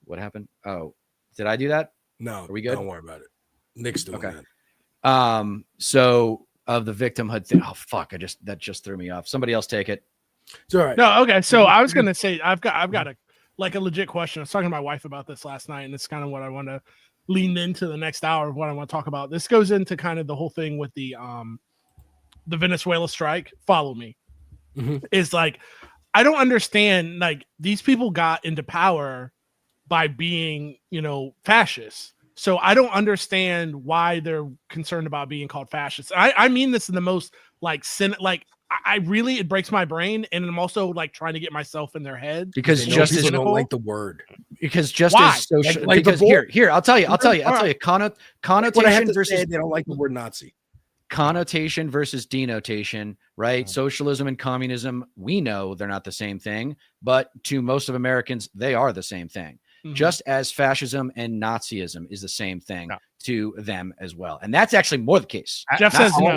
What happened? Oh, did I do that? No, are we good? Don't worry about it. Nick's doing okay. that. So of the victimhood thing. Oh fuck! That just threw me off. Somebody else take it. It's all right. No, okay. So I was gonna say I've got a legit question. I was talking to my wife about this last night, and it's kind of what I want to lean into the next hour of what I want to talk about. This goes into kind of the whole thing with the Venezuela strike. Follow me. Is like I don't understand. Like these people got into power by being, fascists. So I don't understand why they're concerned about being called fascists. I mean this in the most I really, it breaks my brain, and I'm also like trying to get myself in their head because just as don't like the word. Because just as social, because here I'll tell you connotation versus they don't like the word Nazi. Connotation versus denotation, right? Socialism and communism, we know they're not the same thing, but to most of Americans, they are the same thing. Just as fascism and Nazism is the same thing to them as well, and that's actually more the case. Jeff says no.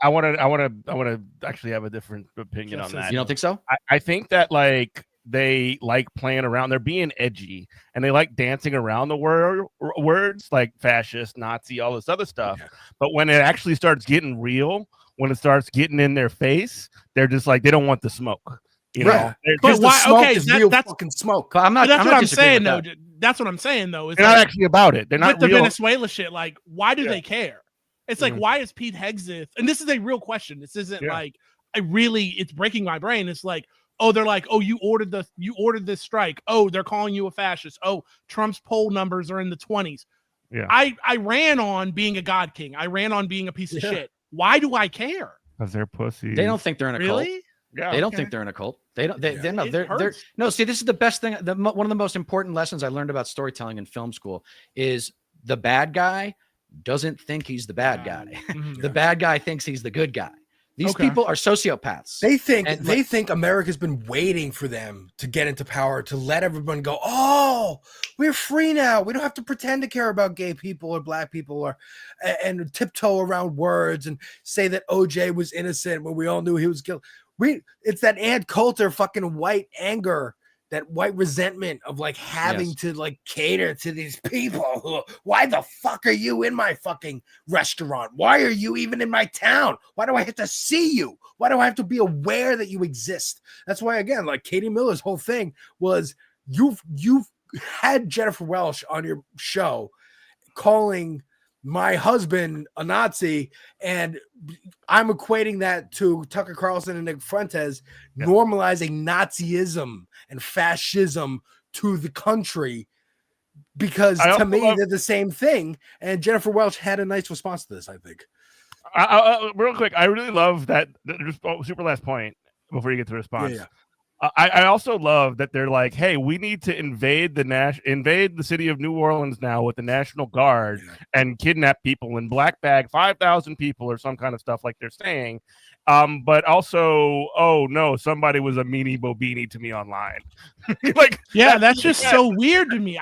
I want to actually have a different opinion on that. You don't think so? I think that like they like playing around. They're being edgy, and they like dancing around the words like fascist, Nazi, all this other stuff. Yeah. But when it actually starts getting real, when it starts getting in their face, they're just like they don't want the smoke. You know, but why? Okay, that's fucking smoke. I'm not. That's what I'm saying, though. That's what I'm saying, though. They're not actually about it. They're not with real. the Venezuela shit. Like, why do they care? It's like, why is Pete Hegseth? And this is a real question. This isn't like it's breaking my brain. It's like, oh, they're like, oh, you ordered this strike. Oh, they're calling you a fascist. Oh, Trump's poll numbers are in the 20s. Yeah, I ran on being a god king. I ran on being a piece of shit. Why do I care? Because they're pussy. They don't think they're in a cult. Yeah, they don't think they're in a cult. They don't. They're no. See, this is the best thing. One of the most important lessons I learned about storytelling in film school is the bad guy doesn't think he's the bad guy. The bad guy thinks he's the good guy. These people are sociopaths. They think America's been waiting for them to get into power to let everyone go, oh, we're free now. We don't have to pretend to care about gay people or black people and tiptoe around words and say that OJ was innocent when we all knew he was guilty. It's that Ann Coulter fucking white anger, that white resentment of like having to like cater to these people. Why the fuck are you in my fucking restaurant? Why are you even in my town? Why do I have to see you? Why do I have to be aware that you exist? That's why, again, like Katie Miller's whole thing was you've had Jennifer Welsh on your show calling my husband a Nazi, and I'm equating that to Tucker Carlson and Nick Fuentes normalizing Nazism and fascism to the country, because to me they're the same thing. And Jennifer Welch had a nice response to this, I think. Real quick, I really love that super last point before you get to the response. I also love that they're like, hey, we need to invade the city of New Orleans now with the National Guard and kidnap people and black bag 5,000 people or some kind of stuff like they're saying. But also, oh no, somebody was a meanie bobini to me online. Like, that's just so weird to me.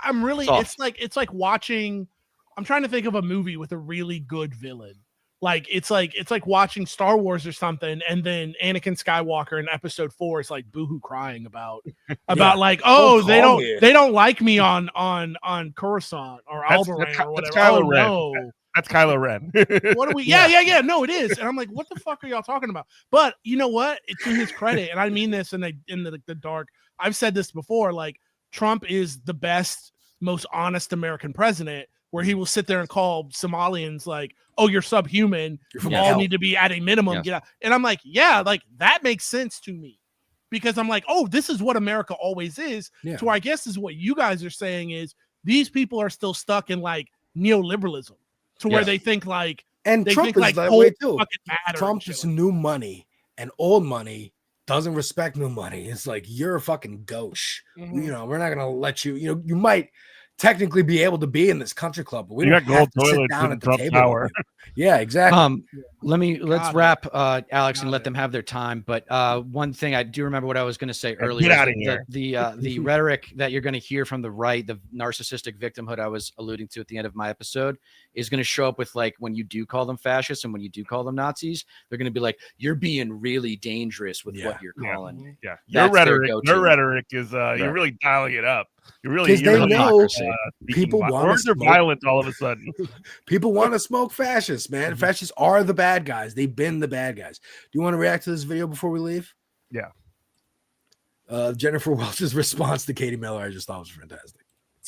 I'm really soft. It's like watching. I'm trying to think of a movie with a really good villain. Like it's like watching Star Wars or something, and then Anakin Skywalker in Episode 4 is like boohoo crying about like, oh, they don't like me on Coruscant or Alderaan or whatever. Kylo Ren. No. That's Kylo Ren. What are we? Yeah. No, it is. And I'm like, what the fuck are y'all talking about? But you know what? It's to his credit, and I mean this in the dark. I've said this before. Like, Trump is the best, most honest American president, where he will sit there and call Somalians like, oh, you're subhuman. You all need to be at a minimum. Get out. And I'm like, like that makes sense to me, because I'm like, oh, this is what America always is. So I guess is what you guys are saying is these people are still stuck in like neoliberalism to where they think like, and they Trump think is like that way too. Trump just new money, and old money doesn't respect new money. It's like, you're a fucking gauche. You know, we're not going to let you, you might technically be able to be in this country club, but we You don't got have gold to sit toilets down with at the Trump table. Tower. with you. Yeah, exactly. Let's wrap Alex and Got let it. them have their time. But one thing I do remember what I was going to say Get earlier. outta is here. The rhetoric that you're going to hear from the right, the narcissistic victimhood I was alluding to at the end of my episode, is going to show up with like when you do call them fascists and when you do call them Nazis, they're going to be like, you're being really dangerous with what you're calling. Yeah, That's their your go-to. rhetoric is you're really dialing it up. You're Because they really, know people want words to are violent all of a sudden. People want to smoke fascists, man. Fascists are the bad guys. They've been the bad guys. Do you want to react to this video before we leave? Yeah. Jennifer Welch's response to Katie Miller, I just thought was fantastic.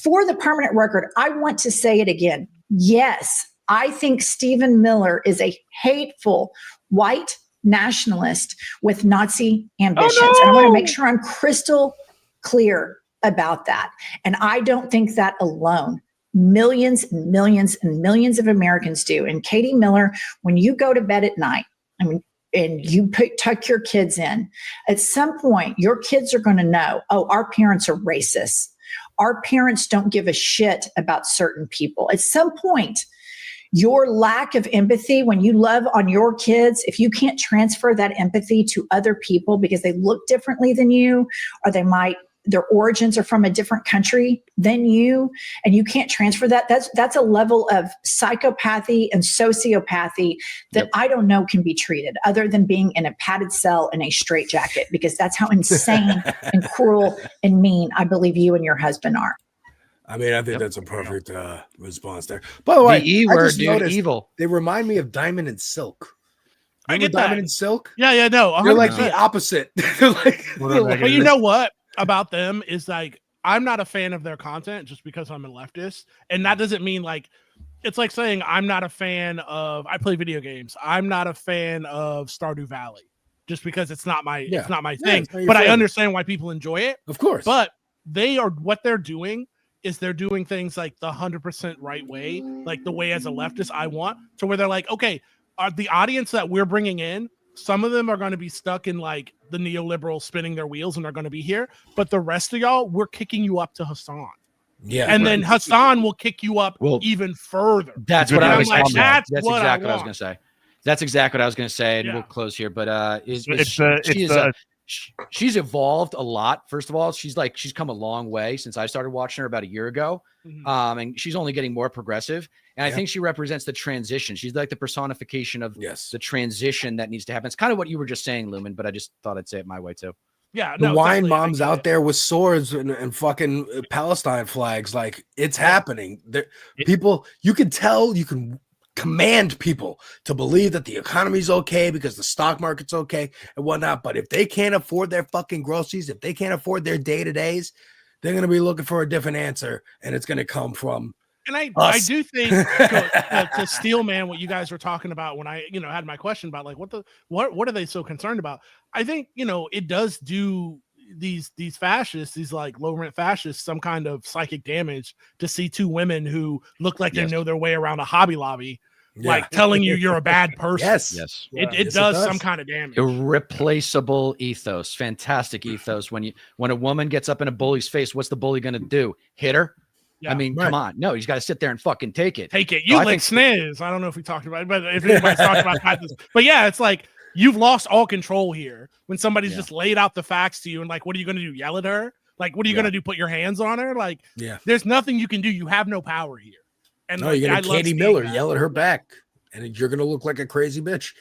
For the permanent record, I want to say it again. Yes, I think Stephen Miller is a hateful white nationalist with Nazi ambitions. And I want to make sure I'm crystal clear about that. And I don't think that alone. Millions and millions and millions of Americans do. And Katie Miller, when you go to bed at night, I mean, and you tuck your kids in, at some point, your kids are going to know, oh, our parents are racist. Our parents don't give a shit about certain people. At some point, your lack of empathy, when you love on your kids, if you can't transfer that empathy to other people because they look differently than you, or their origins are from a different country than you, and you can't transfer that, that's a level of psychopathy and sociopathy that I don't know can be treated other than being in a padded cell in a straitjacket, because that's how insane and cruel and mean I believe you and your husband are. I mean, I think that's a perfect response there. By the way, The E word, dude, evil. They remind me of Diamond and Silk. I Remember get that. Diamond and Silk? Yeah, no. 100%. They're like the opposite. But you know what about them is like, I'm not a fan of their content just because I'm a leftist. And that doesn't mean like, it's like saying I'm not a fan of, I play video games. I'm not a fan of Stardew Valley just because it's not my thing. But I understand why people enjoy it. Of course. But what they're doing is they're doing things like the 100% right way, like the way as a leftist I want, to where they're like, okay, the audience that we're bringing in, some of them are going to be stuck in like the neoliberal spinning their wheels and are going to be here. But the rest of y'all, we're kicking you up to Hassan. Yeah. And then Hassan will kick you up even further. That's what I was like, saying. that's exactly what I was going to say. That's exactly what I was going to say. And we'll close here. But she's evolved a lot. First of all, she's come a long way since I started watching her about a year ago. And she's only getting more progressive. And I think she represents the transition. She's like the personification of the transition that needs to happen. It's kind of what you were just saying, Lumen, but I just thought I'd say it my way too. Yeah, the wine moms out there with swords and fucking Palestine flags, like it's happening. People, you can tell, you can command people to believe that the economy's okay because the stock market's okay and whatnot. But if they can't afford their fucking groceries, if they can't afford their day-to-days, they're going to be looking for a different answer, and it's going to come from And I do think to steel man what you guys were talking about when I had my question about like what are they so concerned about? I think it does do these fascists, these like low rent fascists, some kind of psychic damage to see two women who look like they know their way around a Hobby Lobby, like telling you you're a bad person. Yes. It does some kind of damage. Irreplaceable ethos, fantastic ethos. When a woman gets up in a bully's face, what's the bully going to do? Hit her? Yeah, I mean, come on. No, he's got to sit there and fucking take it. You like sniz. I don't know if we talked about it, but if anybody's talked about that. But yeah, it's like you've lost all control here when somebody's just laid out the facts to you and like, what are you going to do? Yell at her? Like, what are you going to do? Put your hands on her? Like, there's nothing you can do. You have no power here. And no, you're going to Katie Miller yell at her back, and you're going to look like a crazy bitch.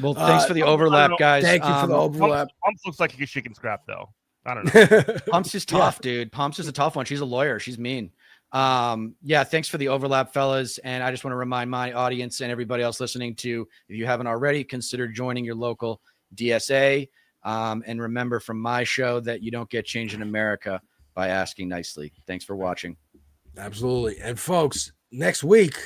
Well, thanks for the overlap, guys. Thank you for the overlap. Pumps looks like she can scrap though. I don't know. Pumps is tough, dude. Pumps is a tough one. She's a lawyer. She's mean. Thanks for the overlap, fellas. And I just want to remind my audience and everybody else listening to, if you haven't already, consider joining your local DSA. And remember from my show that you don't get change in America by asking nicely. Thanks for watching. Absolutely. And folks, next week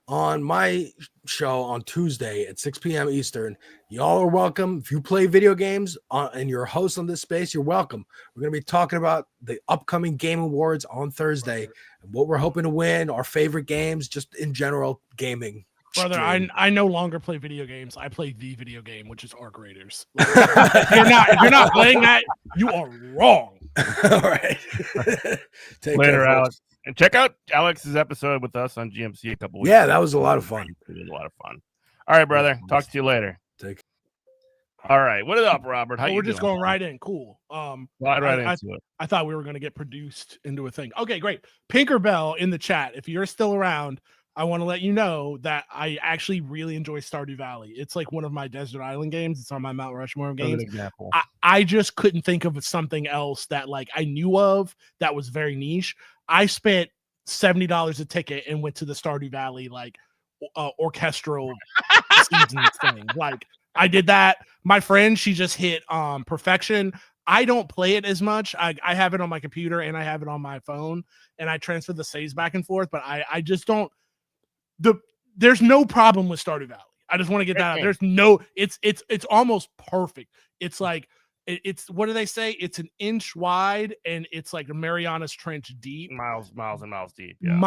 on my show on Tuesday at 6 p.m. Eastern, y'all are welcome. If you play video games and you're a host on this space, you're welcome. We're going to be talking about the upcoming Game Awards on Thursday and what we're hoping to win, our favorite games, just in general gaming. Brother, I no longer play video games. I play the video game, which is Arc Raiders. Like, if you're not playing that, you are wrong. All right. Take care, Alex. And check out Alex's episode with us on GMC a couple weeks. Yeah, that was a lot of fun. It was a lot of fun. All right, brother. Talk to you later. Take. All right. What is up, Robert? How you We're just doing? going right in. Cool. Right into it. I thought we were going to get produced into a thing. Okay, great. Pinkerbell in the chat. If you're still around, I want to let you know that I actually really enjoy Stardew Valley. It's like one of my desert island games. It's on my Mount Rushmore games. Example. I just couldn't think of something else that like I knew of that was very niche. I spent $70 a ticket and went to the Stardew Valley like orchestral season thing. Like I did that. My friend, she just hit perfection. I don't play it as much. I have it on my computer and I have it on my phone, and I transfer the saves back and forth. But I just don't. There's no problem with Stardew Valley. I just want to get that out. There's no. It's almost perfect. It's like it's what do they say? It's an inch wide and it's like a Marianas Trench deep. Miles and miles deep. Yeah.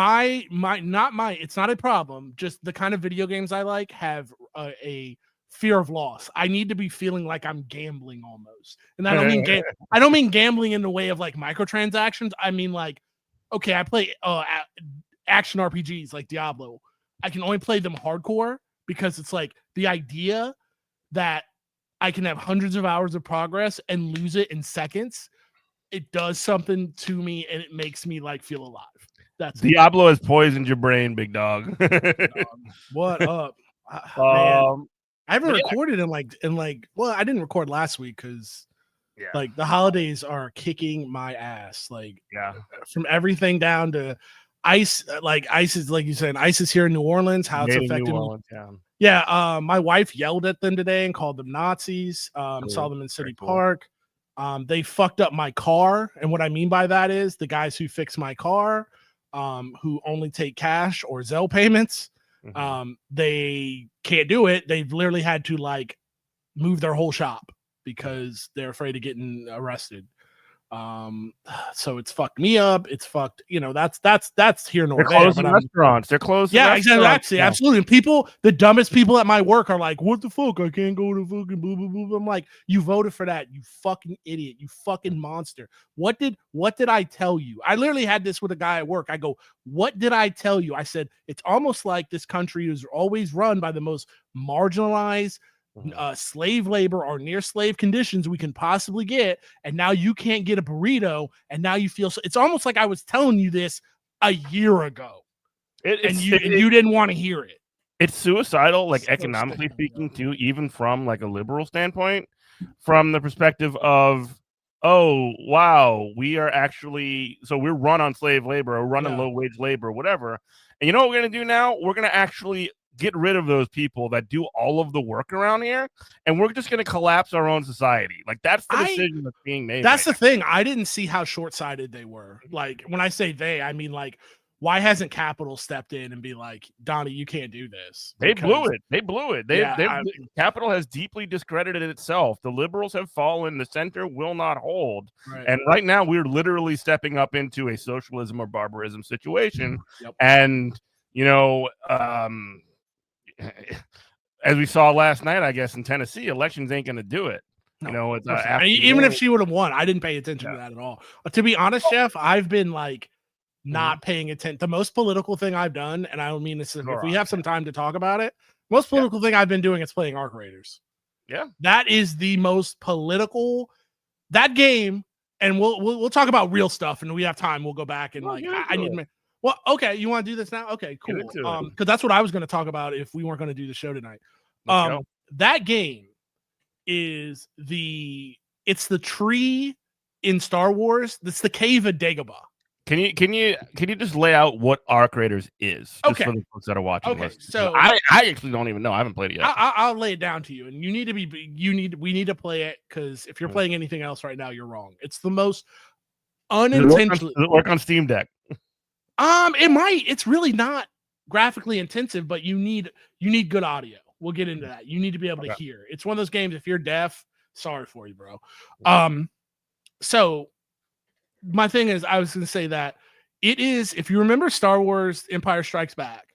It's not a problem. Just the kind of video games I like have a fear of loss. I need to be feeling like I'm gambling almost. And I don't mean I don't mean gambling in the way of like microtransactions. I mean like, okay, I play action RPGs like Diablo. I can only play them hardcore because it's like the idea that I can have hundreds of hours of progress and lose it in seconds. It does something to me and it makes me like feel alive. That's Diablo has poisoned your brain, big dog. What up? Man, I haven't recorded in like well, I didn't record last week because like the holidays are kicking my ass. Like from everything down to ice, like ice is like you said, ice is here in New Orleans. How it's affected me. Yeah, my wife yelled at them today and called them Nazis. Saw them in City Park. They fucked up my car, and what I mean by that is the guys who fix my car, who only take cash or Zelle payments. They can't do it. They've literally had to like move their whole shop because they're afraid of getting arrested. So it's fucked me up. It's fucked, that's here nor there. They're closing restaurants. They're closing. Yeah, exactly. Absolutely. And people, the dumbest people at my work are like, what the fuck? I can't go to fucking boo boo boo. I'm like, you voted for that, you fucking idiot, you fucking monster. What did I tell you? I literally had this with a guy at work. I go, what did I tell you? I said, it's almost like this country is always run by the most marginalized, slave labor or near slave conditions we can possibly get, and now you can't get a burrito, and now you feel so. It's almost like I was telling you this a year ago, and you didn't want to hear it. It's suicidal, like economically speaking, too, even from like a liberal standpoint, from the perspective of, oh wow, we are actually we're run on slave labor or run on low wage labor, whatever. And you know what we're gonna do now? We're gonna actually get rid of those people that do all of the work around here, and we're just going to collapse our own society. Like that's the decision that's being made. That's the thing. I didn't see how short-sighted they were. Like when I say they, I mean like, why hasn't Capital stepped in and be like, Donnie, you can't do this? They blew it. Capital has deeply discredited itself. The liberals have fallen. The center will not hold. Right. And right now we're literally stepping up into a socialism or barbarism situation. And as we saw last night, I guess in Tennessee, elections ain't going to do it. No, it's even if she would have won, I didn't pay attention to that at all. To be honest, Jeff, I've been like not paying attention. The most political thing I've done, and I don't mean this, if we have some time to talk about it, most political thing I've been doing is playing Arc Raiders. Yeah, that is the most political that game. And we'll talk about real stuff, and we have time. We'll go back and I need to. Well, okay, you want to do this now? Okay, cool. Because that's what I was going to talk about if we weren't going to do the show tonight. That game is it's the tree in Star Wars. That's the cave of Dagobah. Can you just lay out what Arc Raiders is? Just for the folks that are watching. Okay, this. so I actually don't even know. I haven't played it yet. I'll lay it down to you, and we need to play it because if you're playing anything else right now, you're wrong. It's the most unintentional. Does it work on Steam Deck? It might. It's really not graphically intensive, but you need good audio. We'll get into that. You need to be able to hear. It's one of those games. If you're deaf, sorry for you, bro. So my thing is, I was going to say that it is. If you remember Star Wars: Empire Strikes Back,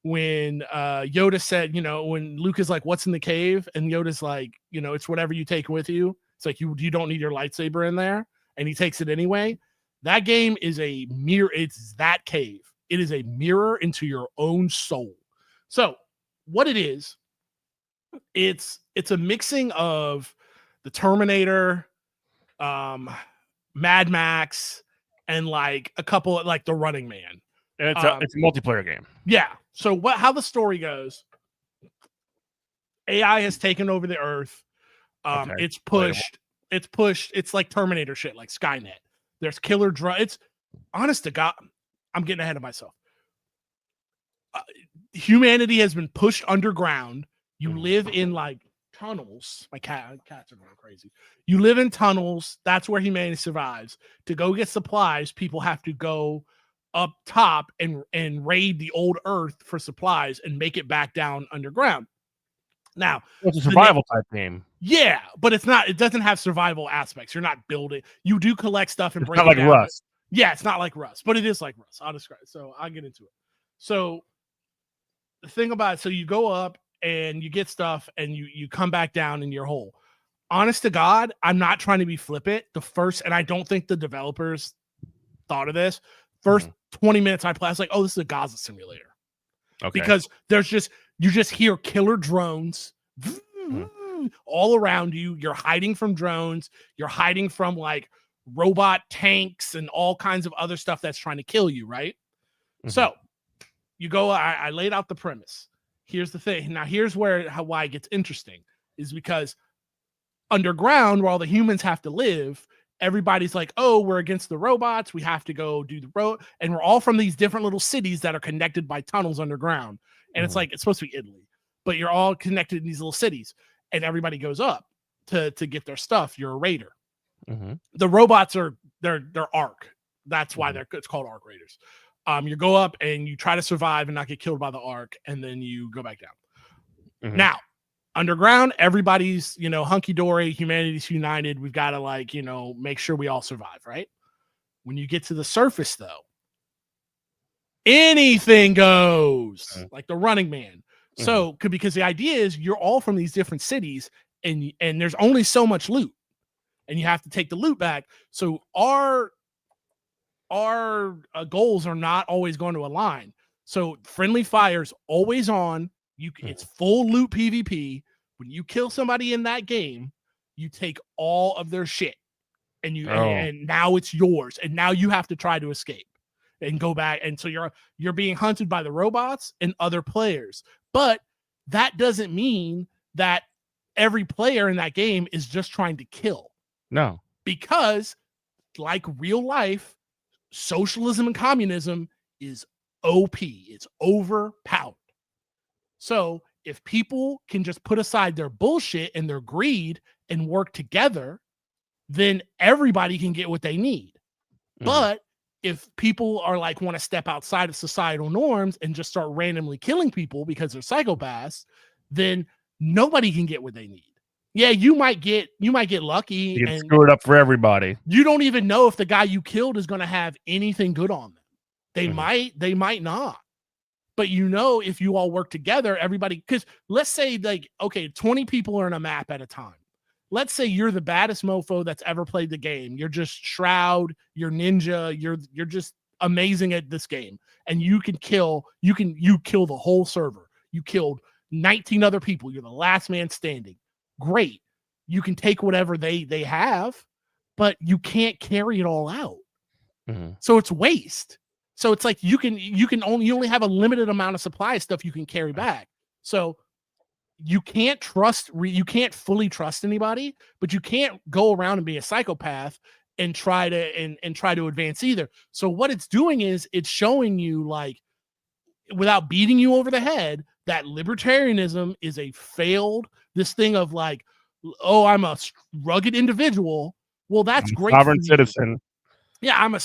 when Yoda said, when Luke is like, "What's in the cave?" and Yoda's like, "It's whatever you take with you." It's like you don't need your lightsaber in there, and he takes it anyway. That game is a mirror. It's that cave. It is a mirror into your own soul. So what it is, it's a mixing of the Terminator, Mad Max, and like a couple of like the Running Man. And it's a multiplayer game. Yeah. So how the story goes, AI has taken over the earth. Okay. It's pushed. It's like Terminator shit, like Skynet. There's killer drones. It's honest to God, I'm getting ahead of myself. Humanity has been pushed underground. You live in like tunnels. My cats are going crazy. You live in tunnels. That's where humanity survives. To go get supplies, people have to go up top and raid the old earth for supplies and make it back down underground. Now, it's a survival type game. Yeah, but it's not. It doesn't have survival aspects. You're not building. You do collect stuff and it's break not it like down. Rust. Yeah, it's not like Rust, but it is like Rust. I'll describe it. So I'll get into it. So the thing about it, so you go up and you get stuff and you come back down in your hole. Honest to God, I'm not trying to be flippant. And I don't think the developers thought of this. First 20 minutes I play, I was like, oh, this is a Gaza simulator. Okay. Because you just hear killer drones all around you. You're hiding from drones. You're hiding from like robot tanks and all kinds of other stuff that's trying to kill you, right? So you go, I laid out the premise. Here's the thing. Now, here's why it gets interesting is because underground, where all the humans have to live, everybody's like, oh, we're against the robots. We have to go do the road. And we're all from these different little cities that are connected by tunnels underground. And it's like, it's supposed to be Italy, but you're all connected in these little cities. And everybody goes up to get their stuff. You're a raider. The robots they're ARC. That's why it's called ARC Raiders. You go up and you try to survive and not get killed by the ARC, and then you go back down. Now, underground, everybody's, hunky-dory, humanity's united. We've got to make sure we all survive, right? When you get to the surface, though, anything goes, like the Running Man. So, because the idea is you're all from these different cities and there's only so much loot and you have to take the loot back. So our goals are not always going to align. So friendly fire's always on. It's full loot PvP. When you kill somebody in that game, you take all of their shit and and now it's yours. And now you have to try to escape and go back. And so you're being hunted by the robots and other players. But that doesn't mean that every player in that game is just trying to kill. No. Because like real life, socialism and communism is OP. It's overpowered. So if people can just put aside their bullshit and their greed and work together, then everybody can get what they need. But if people are like want to step outside of societal norms and just start randomly killing people because they're psychopaths, then nobody can get what they need. Yeah, you might get lucky and screw it up for everybody. You don't even know if the guy you killed is going to have anything good on them. They might not. But if you all work together, everybody, because let's say 20 people are in a map at a time. Let's say you're the baddest mofo that's ever played the game. You're just Shroud, you're Ninja, you're just amazing at this game. And you kill the whole server. You killed 19 other people. You're the last man standing. Great. You can take whatever they have, but you can't carry it all out. So it's waste. So it's like you only have a limited amount of supply of stuff you can carry back. So you can't fully trust anybody, but you can't go around and be a psychopath and try to advance either. So what it's doing is it's showing you, like, without beating you over the head, that libertarianism is this thing of like, oh, I'm a rugged individual. Well, that's great. Sovereign citizen. Yeah, I'm a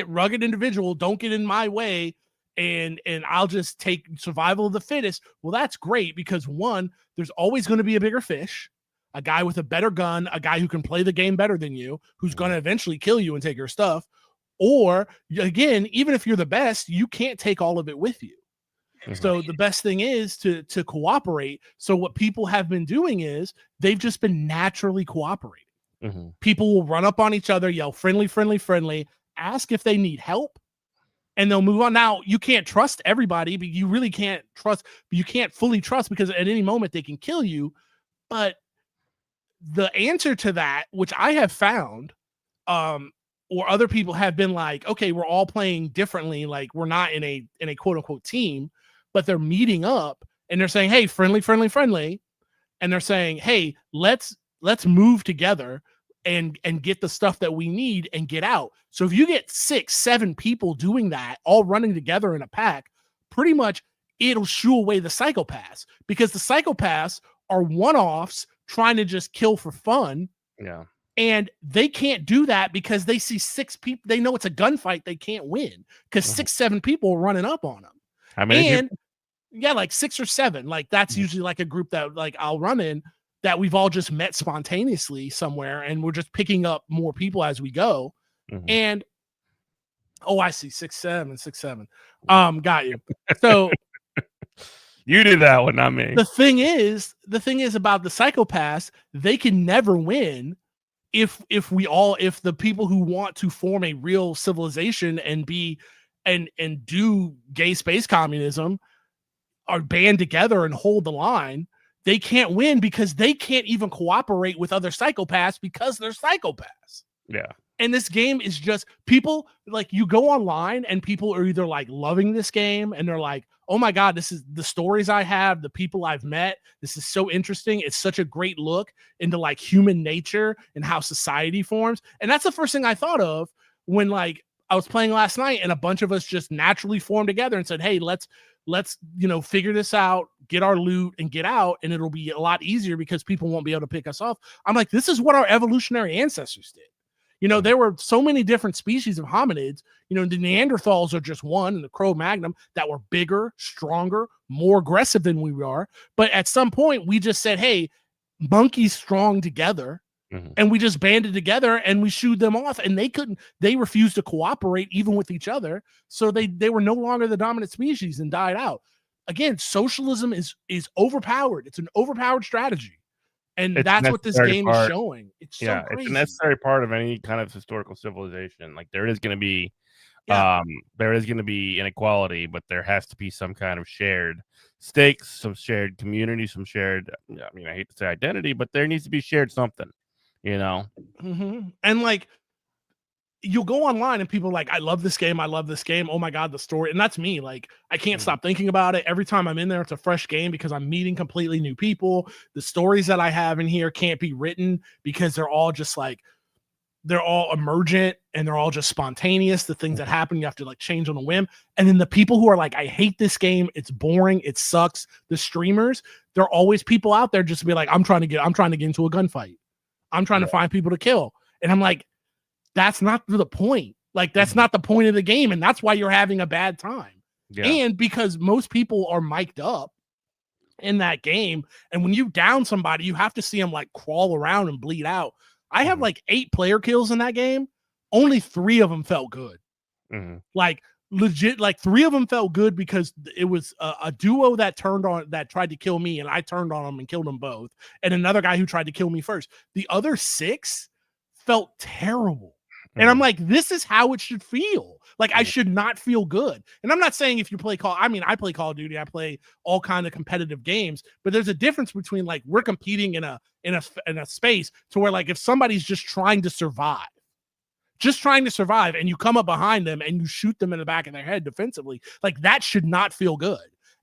rugged individual. Don't get in my way. And I'll just take survival of the fittest. Well, that's great because one, there's always going to be a bigger fish, a guy with a better gun, a guy who can play the game better than you, who's going to eventually kill you and take your stuff. Or again, even if you're the best, you can't take all of it with you. So the best thing is to cooperate. So what people have been doing is they've just been naturally cooperating. People will run up on each other, yell friendly, friendly, friendly. ask if they need help, and they'll move on. Now, you can't trust everybody, but you really can't trust. You can't fully trust because at any moment they can kill you. But the answer to that, which I have found, or other people have been like, okay, we're all playing differently. Like we're not in a quote unquote team, but they're meeting up and they're saying, hey, friendly. And they're saying, hey, let's move together and get the stuff that we need and get out. So if you get 6-7 people doing that, all running together in a pack, pretty much it'll shoo away the psychopaths, because the psychopaths are one-offs trying to just kill for fun. Yeah. And they can't do that because they see 6 people. They know it's a gunfight. They can't win because 6-7 people are running up on them. I mean, and yeah, like 6 or 7, like that's usually like a group that like I'll run in that we've all just met spontaneously somewhere. And we're just picking up more people as we go. And I see 6-7. Got you. So you did that one, not me. The thing is about the psychopaths, they can never win if the people who want to form a real civilization and be and do gay space communism are band together and hold the line. They can't win because they can't even cooperate with other psychopaths because they're psychopaths. Yeah. And this game is just people, like, you go online and people are either like loving this game and they're like, oh my God, this is the stories I have, the people I've met. This is so interesting. It's such a great look into like human nature and how society forms. And that's the first thing I thought of when like I was playing last night and a bunch of us just naturally formed together and said, hey, let's figure this out, get our loot and get out. And it'll be a lot easier because people won't be able to pick us off. I'm like, this is what our evolutionary ancestors did. There were so many different species of hominids. The Neanderthals are just one, and the Cro-Magnon, that were bigger, stronger, more aggressive than we are. But at some point, we just said, hey, monkeys strong together. And we just banded together and we shooed them off, and they refused to cooperate even with each other. So they were no longer the dominant species and died out. Again, socialism is overpowered. It's an overpowered strategy. And that's what this game is showing. It's so crazy. It's a necessary part of any kind of historical civilization. Like there is going to be inequality, but there has to be some kind of shared stakes, some shared community, some shared, I hate to say identity, but there needs to be shared something, And like, you'll go online and people are like, I love this game. Oh my God, the story. And that's me. Like, I can't stop thinking about it. Every time I'm in there, it's a fresh game because I'm meeting completely new people. The stories that I have in here can't be written because they're all just like, they're all emergent and they're all just spontaneous. The things that happen, you have to like change on a whim. And then the people who are like, I hate this game. It's boring. It sucks. The streamers, there are always people out there just to be like, I'm trying to get into a gunfight. I'm trying to find people to kill. And I'm like, that's not the point. Like, that's not the point of the game. And that's why you're having a bad time. Yeah. And because most people are mic'd up in that game. And when you down somebody, you have to see them like crawl around and bleed out. I have like 8 player kills in that game. Only 3 of them felt good. Like legit, like 3 of them felt good because it was a duo that tried to kill me, and I turned on them and killed them both. And another guy who tried to kill me first. The other 6 felt terrible. And I'm like, this is how it should feel. Like, I should not feel good. And I'm not saying if you play I play Call of Duty, I play all kind of competitive games, but there's a difference between like we're competing in a space to where like if somebody's just trying to survive, and you come up behind them and you shoot them in the back of their head defensively, like that should not feel good.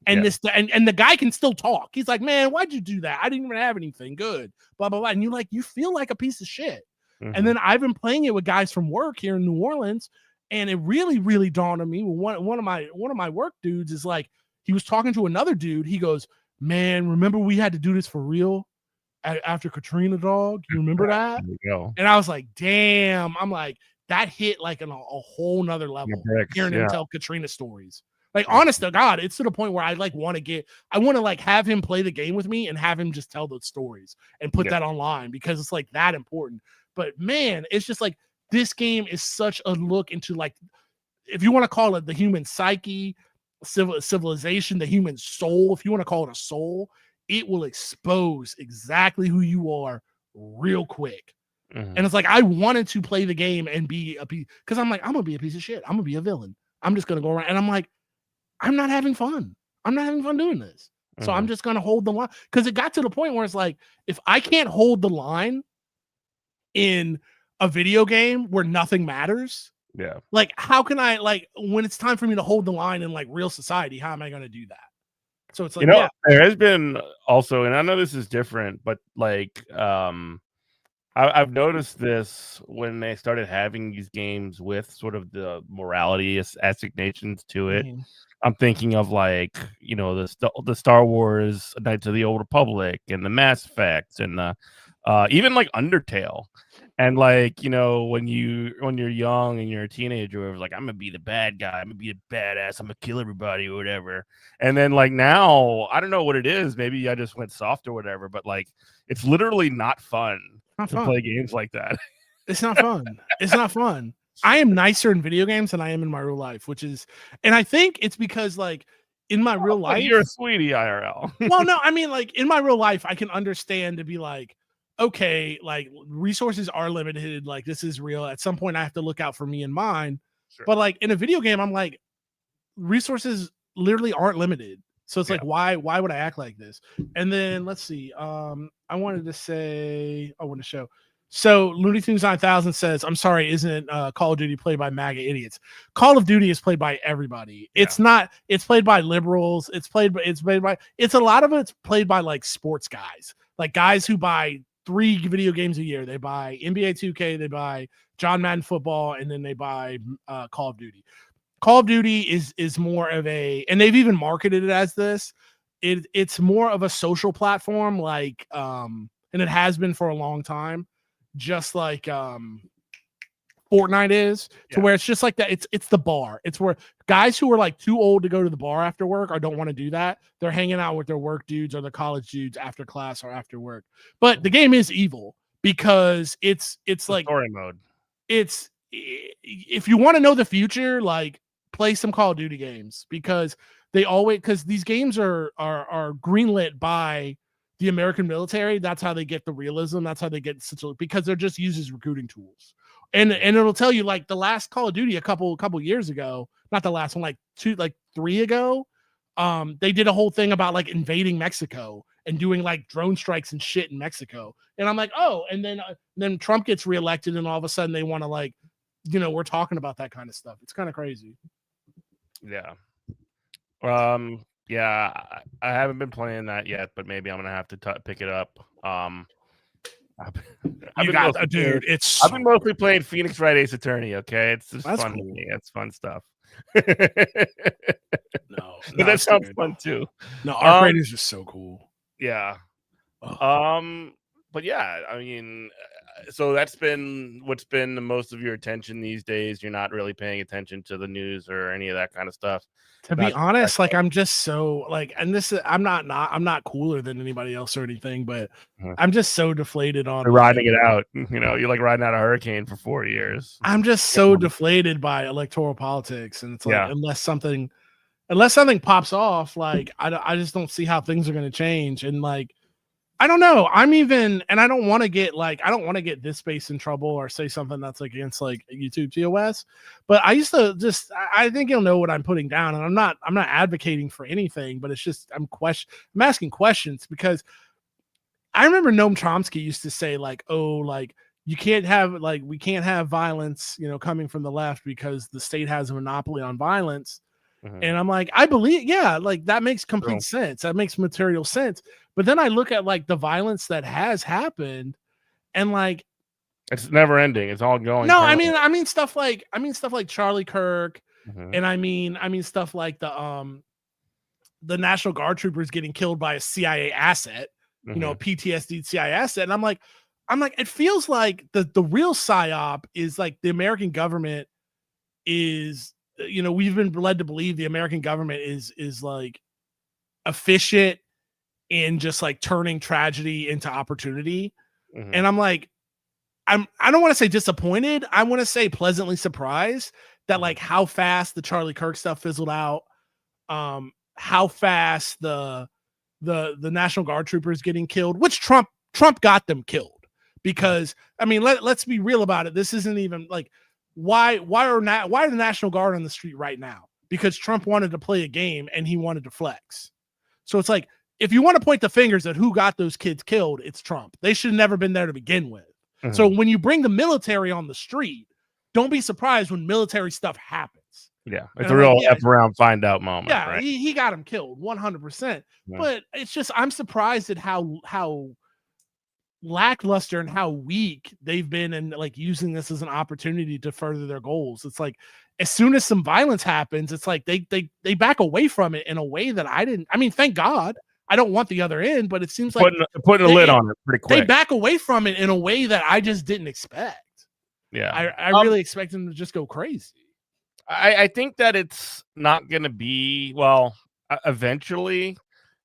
And and the guy can still talk. He's like, man, why'd you do that? I didn't even have anything good, blah, blah, blah. And you feel like a piece of shit. And then I've been playing it with guys from work here in New Orleans, and it really, really dawned on me. One of my work dudes is like, he was talking to another dude. He goes, man, remember we had to do this for real after Katrina, dog? You remember that? And I was like, damn. I'm like, that hit like on a whole nother level. Hearing him tell Katrina stories. Like, honest to God, it's to the point where I like want to like have him play the game with me and have him just tell those stories and put that online because it's like that important. But man, it's just like this game is such a look into like, if you want to call it the human psyche, civilization, the human soul, if you want to call it a soul, it will expose exactly who you are real quick. And it's like, I wanted to play the game and be a piece, because I'm like, I'm gonna be a piece of shit. I'm gonna be a villain. I'm just gonna go around, and I'm like, I'm not having fun. I'm not having fun doing this. So I'm just gonna hold the line, because it got to the point where it's like, if I can't hold the line in a video game where nothing matters, like, how can I, like, when it's time for me to hold the line in like real society, how am I gonna do that? So it's like, there has been also, and I know this is different, but like I've noticed this when they started having these games with sort of the morality assignations to it. I'm thinking of like, you know, the Star Wars Knights of the Old Republic and the Mass Effects and even like Undertale. And like, you know, when you're young and you're a teenager, it was like, I'm gonna be the bad guy, I'm gonna be a badass, I'm gonna kill everybody or whatever. And then like now, I don't know what it is. Maybe I just went soft or whatever, but like, it's literally not fun to play games like that. It's not fun. It's not fun. I am nicer in video games than I am in my real life, which is, and I think it's because like in my real life, you're a sweetie IRL. Well, no, I mean, like in my real life, I can understand to be like, okay, like resources are limited. Like this is real. At some point I have to look out for me and mine. Sure. But like in a video game, I'm like, resources literally aren't limited. So it's like, why would I act like this? And then let's see. I wanted to say, I want to show. So Looney Tunes 9000 says, I'm sorry, isn't Call of Duty played by MAGA idiots? Call of Duty is played by everybody. It's not, it's played by liberals. It's a lot of it's played by like sports guys, like guys who buy 3 video games a year. They buy NBA 2K, they buy John Madden football, and then they buy Call of Duty. Call of Duty is more of a, and they've even marketed it as this. It's more of a social platform, like and it has been for a long time, just like Fortnite is, to where it's just like that. It's the bar. It's where guys who are like too old to go to the bar after work or don't want to do that, they're hanging out with their work dudes or the college dudes after class or after work. But the game is evil because it's like story mode. It's, if you want to know the future, like play some Call of Duty games, because these games are greenlit by the American military. That's how they get the realism. That's how they get because they're just used as recruiting tools. And it'll tell you, like the last Call of Duty a couple years ago, not the last one, like 3 ago, they did a whole thing about like invading Mexico and doing like drone strikes and shit in Mexico. And I'm like, oh, and then Trump gets reelected, and all of a sudden they want to, like, you know, we're talking about that kind of stuff. It's kind of crazy. Yeah. Yeah, I haven't been playing that yet, but maybe I'm gonna have to pick it up. I've been mostly playing Phoenix Wright Ace Attorney. Okay, it's just fun to me. It's fun stuff. No, but that sounds fun too. No, Arc Raid is just so cool. Yeah. But yeah, I mean, so that's been what's been the most of your attention these days. You're not really paying attention to the news or any of that kind of stuff. To be honest, like I'm just so like, and this is, I'm not cooler than anybody else or anything, but I'm just so deflated on riding it out. You know, you're like riding out a hurricane for 4 years. I'm just so deflated by electoral politics, and it's like unless something pops off, like I just don't see how things are going to change. And like, I don't know. I don't want to get this space in trouble or say something that's like against like YouTube TOS, but I used to I think you'll know what I'm putting down, and I'm not advocating for anything, but it's just I'm asking questions, because I remember Noam Chomsky used to say like, oh, like we can't have violence, you know, coming from the left because the state has a monopoly on violence. And I'm like, I believe, like that makes complete sense. That makes material sense. But then I look at like the violence that has happened, and like it's never ending. It's all going. No, I mean stuff like Charlie Kirk, and I mean stuff like the National Guard troopers getting killed by a CIA asset, you know, PTSD CIA asset. And I'm like, it feels like the real psyop is like the American government is, you know, we've been led to believe the American government is like efficient in just like turning tragedy into opportunity. And I'm like, I don't want to say disappointed. I want to say pleasantly surprised that like how fast the Charlie Kirk stuff fizzled out. How fast the National Guard troopers getting killed, which Trump got them killed. because I mean, let's be real about it. This isn't even like why are the National Guard on the street right now? Because Trump wanted to play a game and he wanted to flex. So it's like, if you want to point the fingers at who got those kids killed, it's Trump. They should have never been there to begin with. Mm-hmm. So when you bring the military on the street, don't be surprised when military stuff happens. Yeah, it's a real F around find out moment. Yeah, right? he got him killed 100%. Yeah. But it's just, I'm surprised at how lackluster and how weak they've been in like using this as an opportunity to further their goals. It's like as soon as some violence happens, it's like they back away from it in a way that I mean, thank God. I don't want the other end, but it seems like putting a lid on it pretty quick. They back away from it in a way that I just didn't expect. Yeah. I really expect them to just go crazy. I think that it's not going to be, well, eventually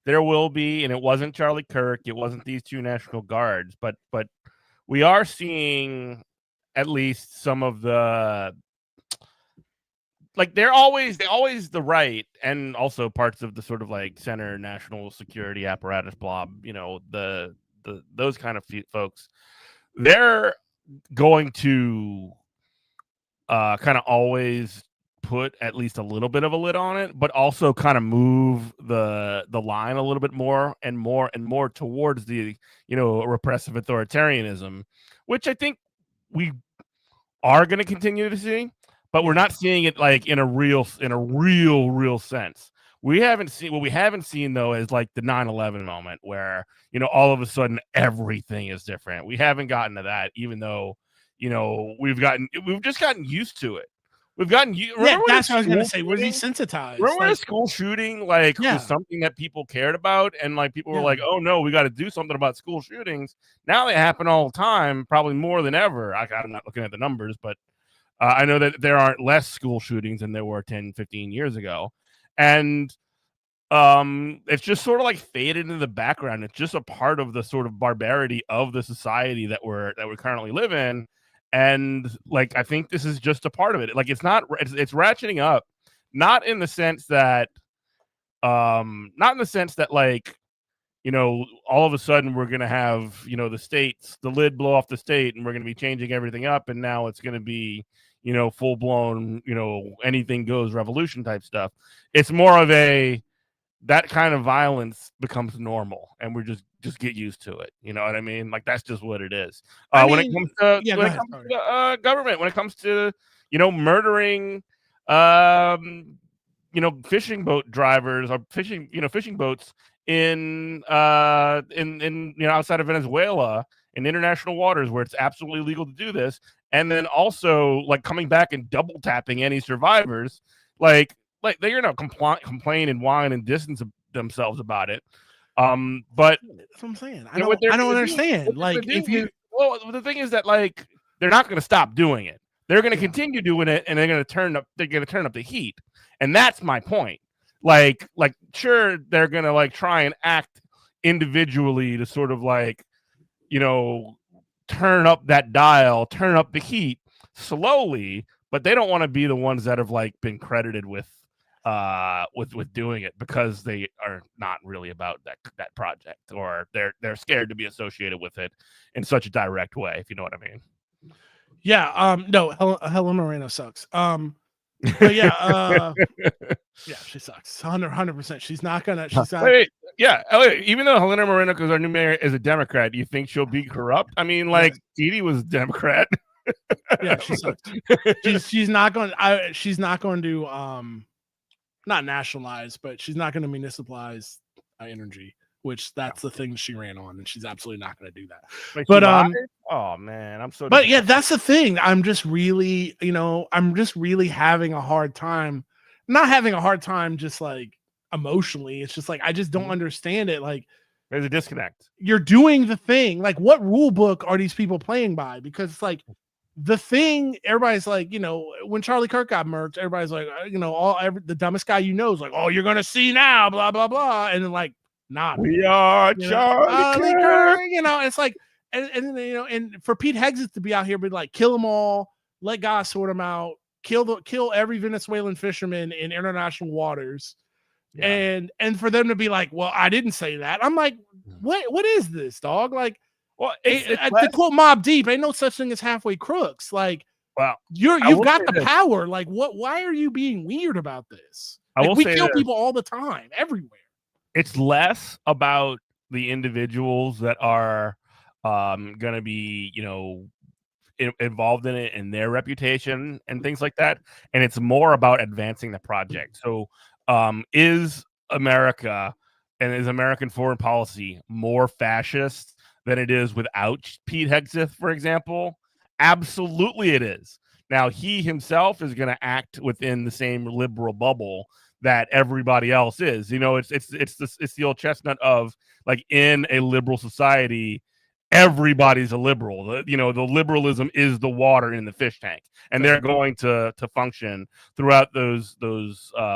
there will be, and it wasn't Charlie Kirk, it wasn't these two National Guards, but we are seeing at least some of the, like they're always the right, and also parts of the sort of like center national security apparatus blob, you know, the those kind of folks, they're going to kind of always put at least a little bit of a lid on it, but also kind of move the line a little bit more and more towards the, you know, repressive authoritarianism, which I think we are going to continue to see, but we're not seeing it like in a real sense. We haven't seen though is like the 9/11 moment where, you know, all of a sudden everything is different. We haven't gotten to that, even though, you know, we've just gotten used to it. We've gotten that's what I was going to say. We're desensitized. Remember when a school shooting was something that people cared about, and like people were like, "Oh no, we got to do something about school shootings." Now they happen all the time, probably more than ever. I'm not looking at the numbers, but I know that there aren't less school shootings than there were 10, 15 years ago, and it's just sort of like faded into the background. It's just a part of the sort of barbarity of the society that we currently live in. And like, I think this is just a part of it. Like, it's ratcheting up, not in the sense that like, you know, all of a sudden we're going to have, you know, the lid blow off the state and we're going to be changing everything up. And now it's going to be, you know, full blown, you know, anything goes revolution type stuff. It's more of that kind of violence becomes normal and we're just get used to it. You know what I mean? Like, that's just what it is. When it comes to government, when it comes to, you know, murdering, you know, fishing boat drivers or fishing boats in you know, outside of Venezuela in international waters where it's absolutely legal to do this. And then also like coming back and double tapping any survivors, like they're gonna complain and whine and distance themselves about it. But that's what I'm saying. I don't understand. Like, the thing is that like they're not going to stop doing it. They're going to continue doing it, and they're going to turn up the heat. And that's my point. Like sure, they're going to like try and act individually to sort of like, you know, turn up that dial, turn up the heat slowly, but they don't want to be the ones that have like been credited with doing it because they are not really about that project, or they're scared to be associated with it in such a direct way, if you know what I mean. Yeah. No, Helen Moreno sucks. But yeah, yeah, she sucks. 100%. She's not. Wait, yeah. Even though Helena Moreno, because our new mayor is a Democrat, you think she'll be corrupt? I mean, like, Didi was a Democrat. Yeah, she sucks. She's not going. She's not going to not nationalize, but she's not going to municipalize energy, which that's the thing she ran on, and she's absolutely not going to do that. Wait, but oh man, I'm so. But yeah, that's the thing. I'm just really having a hard time. Not having a hard time, just like emotionally. It's just like I just don't understand it. Like, there's a disconnect. You're doing the thing. Like, what rule book are these people playing by? Because it's like the thing, everybody's like, you know, when Charlie Kirk got murked, everybody's like, you know, the dumbest guy you know is like, oh, you're gonna see now, blah blah blah, and then like, nah, we are Charlie Kirk. You know, it's like, and you know, and for Pete Hegseth to be out here, be like, kill them all, let God sort them out, kill every Venezuelan fisherman in international waters, and for them to be like, well, I didn't say that. I'm like, what is this, dog? Like, Well, to quote Mobb Deep, ain't no such thing as halfway crooks. Like, well, you've got the power. Like, why are you being weird about this? Like, we kill people all the time, everywhere. It's less about the individuals that are going to be, involved in it and their reputation and things like that, and it's more about advancing the project. So, is America and is American foreign policy more fascist than it is without Pete Hegseth, for example? Absolutely, it is. Now, he himself is going to act within the same liberal bubble that everybody else is. It's the old chestnut of, like, in a liberal society, everybody's a liberal. The liberalism is the water in the fish tank, and they're going to function throughout those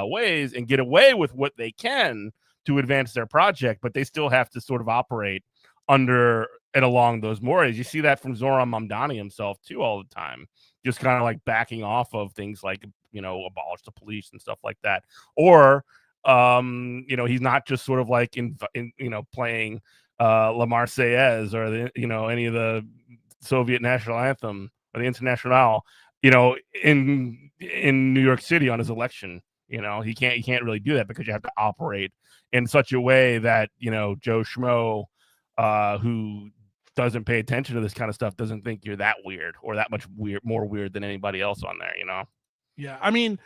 ways and get away with what they can to advance their project, but they still have to sort of operate under and along those mores. You see that from Zoran Mamdani himself too all the time, just kind of like backing off of things like, abolish the police and stuff like that. Or he's not just sort of like in playing La Marseillaise or any of the Soviet national anthem or the Internationale, in New York City on his election. He can't really do that because you have to operate in such a way that Joe Schmo, who doesn't pay attention to this kind of stuff, doesn't think you're that weird or that much more weird than anybody else on there. Yeah, I mean,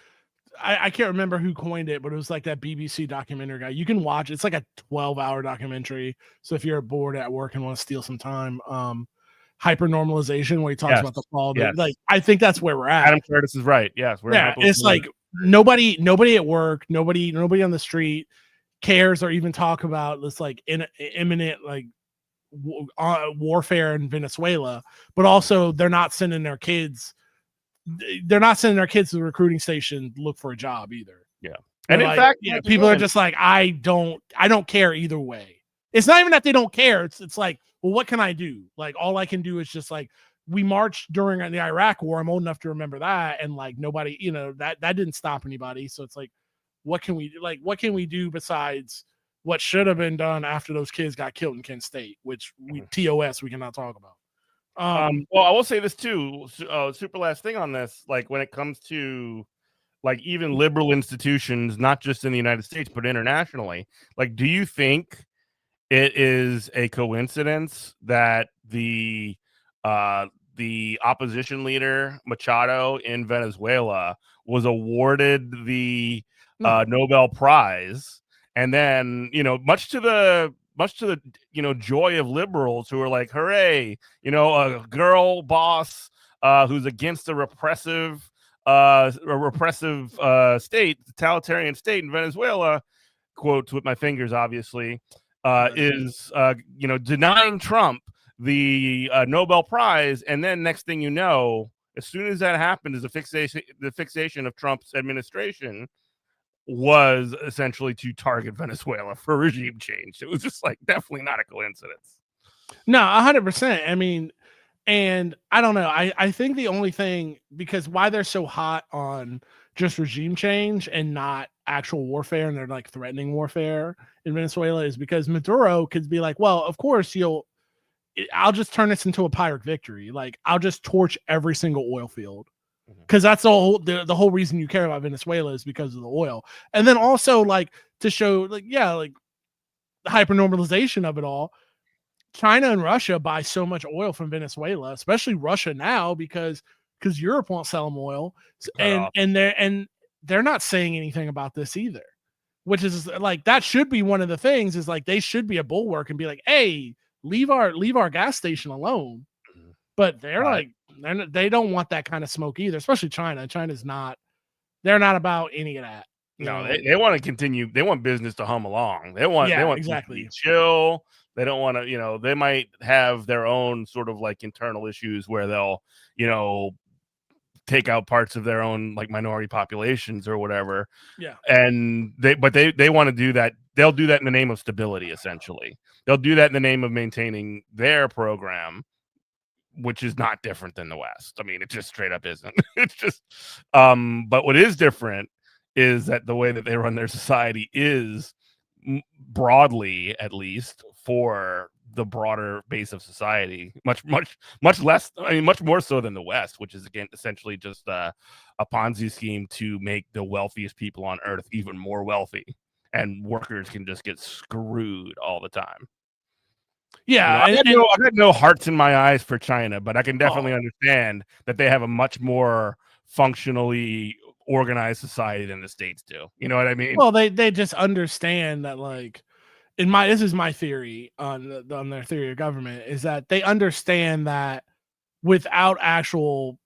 I can't remember who coined it, but it was like that BBC documentary guy. You can watch. It's like a 12-hour documentary. So if you're bored at work and want to steal some time, hypernormalization, where he talks about the fall. Yes. Like, I think that's where we're at. Adam Curtis is right. Yes, it's like nobody at work, nobody on the street cares or even talk about this like imminent like warfare in Venezuela, but also they're not sending their kids. They're not sending their kids to the recruiting station to look for a job either. Yeah. And in fact, people are just like, I don't care either way. It's not even that they don't care. It's like, well, what can I do? Like, all I can do is just like, we marched during the Iraq war. I'm old enough to remember that. And like, nobody, that didn't stop anybody. So it's like, what can we do besides what should have been done after those kids got killed in Kent State, which we cannot talk about. Well, I will say this too. Super last thing on this, like when it comes to like even liberal institutions, not just in the United States but internationally, like, do you think it is a coincidence that the opposition leader Machado in Venezuela was awarded the Nobel Prize, and then much to the joy of liberals who are like, hooray, a girl boss who's against a repressive state, totalitarian state in Venezuela, quotes with my fingers, obviously, is denying Trump the Nobel Prize, and then next thing you know, as soon as that happened, is the fixation of Trump's administration was essentially to target Venezuela for regime change. It was just like definitely not a coincidence. No, 100%. I mean, and I don't know. I think the only thing, because why they're so hot on just regime change and not actual warfare, and they're like threatening warfare in Venezuela, is because Maduro could be like, well, of course I'll just turn this into a Pyrrhic victory. Like, I'll just torch every single oil field. Because that's the whole reason you care about Venezuela is because of the oil. And then also like to show like the hypernormalization of it all. China and Russia buy so much oil from Venezuela, especially Russia now, because Europe won't sell them oil, and they're not saying anything about this either, which is like, that should be one of the things, is like they should be a bulwark and be like, hey, leave our gas station alone. But they're like, they don't want that kind of smoke either, especially China. They're not about any of that. No, they want to continue. They want business to hum along. They want exactly to chill. They don't want to, they might have their own sort of like internal issues where they'll, take out parts of their own like minority populations or whatever. Yeah. And they want to do that. They'll do that in the name of stability, essentially. They'll do that in the name of maintaining their program, which is not different than the West. I mean, it just straight up isn't. It's just, but what is different is that the way that they run their society is broadly, at least, for the broader base of society, much less. I mean, much more so than the West, which is again essentially just a Ponzi scheme to make the wealthiest people on Earth even more wealthy, and workers can just get screwed all the time. Yeah, I got no hearts in my eyes for China, but I can definitely understand that they have a much more functionally organized society than the States do. You know what I mean? Well, they just understand that, like, this is my theory on their theory of government, is that they understand that without actual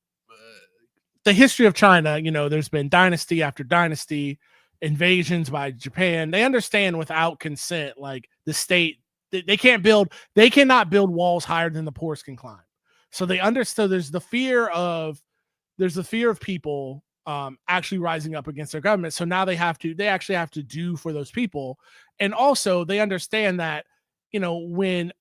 the history of China, there's been dynasty after dynasty, invasions by Japan. They understand without consent, like the state, they cannot build walls higher than the poorest can climb. So they understood there's the fear of people actually rising up against their government. So now they actually have to do for those people. And also they understand that, when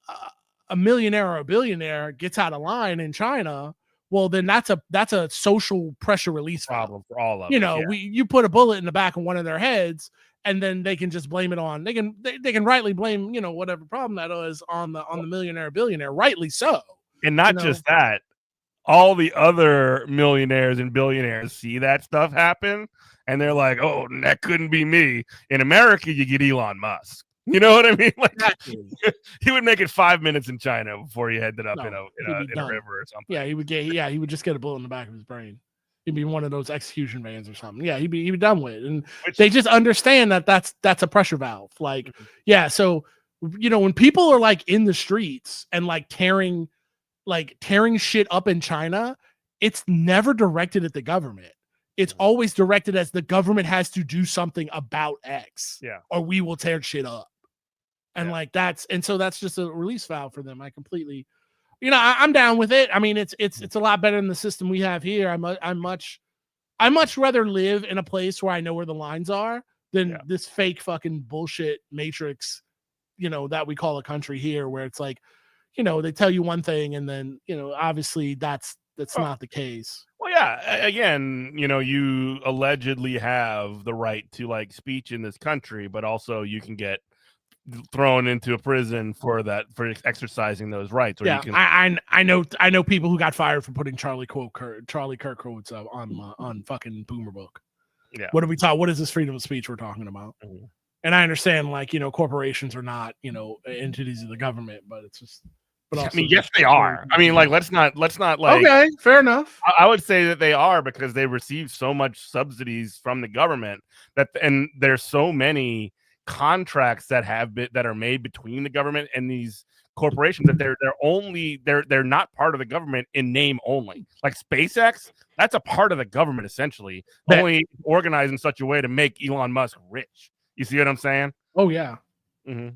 a millionaire or a billionaire gets out of line in China, well, then that's a social pressure release problem for all of us. You put a bullet in the back of one of their heads, and then they can just blame it on, they can rightly blame, whatever problem that is on the millionaire or billionaire, rightly so. And not just that, all the other millionaires and billionaires see that stuff happen, and they're like, "Oh, that couldn't be me." In America, you get Elon Musk. You know what I mean? Like, he would make it 5 minutes in China before he ended up in a river or something. Yeah, he would just get a bullet in the back of his brain. He'd be one of those execution vans or something. Yeah, he'd be done with it. And they just understand that that's a pressure valve. Like, yeah, so when people are like in the streets and like tearing shit up in China, it's never directed at the government. It's always directed as the government has to do something about X. Yeah. Or we will tear shit up. And so that's just a release valve for them. I completely, I'm down with it. I mean, it's a lot better than the system we have here. I much rather live in a place where I know where the lines are than this fake fucking bullshit matrix, that we call a country here, where it's like, they tell you one thing and then, obviously that's not the case. Well, yeah. Again, you allegedly have the right to like speech in this country, but also you can get thrown into a prison for exercising those rights. Or yeah, you can... I know people who got fired for putting Charlie Kirk quotes on fucking Boomer Book. Yeah. What are we talking? What is this freedom of speech we're talking about? Mm-hmm. And I understand, like, corporations are not, entities of the government, but it's just. But also, I mean, yes, they are. I mean, like, let's not like. Okay, fair enough. I would say that they are, because they receive so much subsidies from the government and there's so many contracts that are made between the government and these corporations that they're not part of the government in name only. Like SpaceX, that's a part of the government essentially, only organized in such a way to make Elon Musk rich. You see what I'm saying? Oh yeah. Mm-hmm.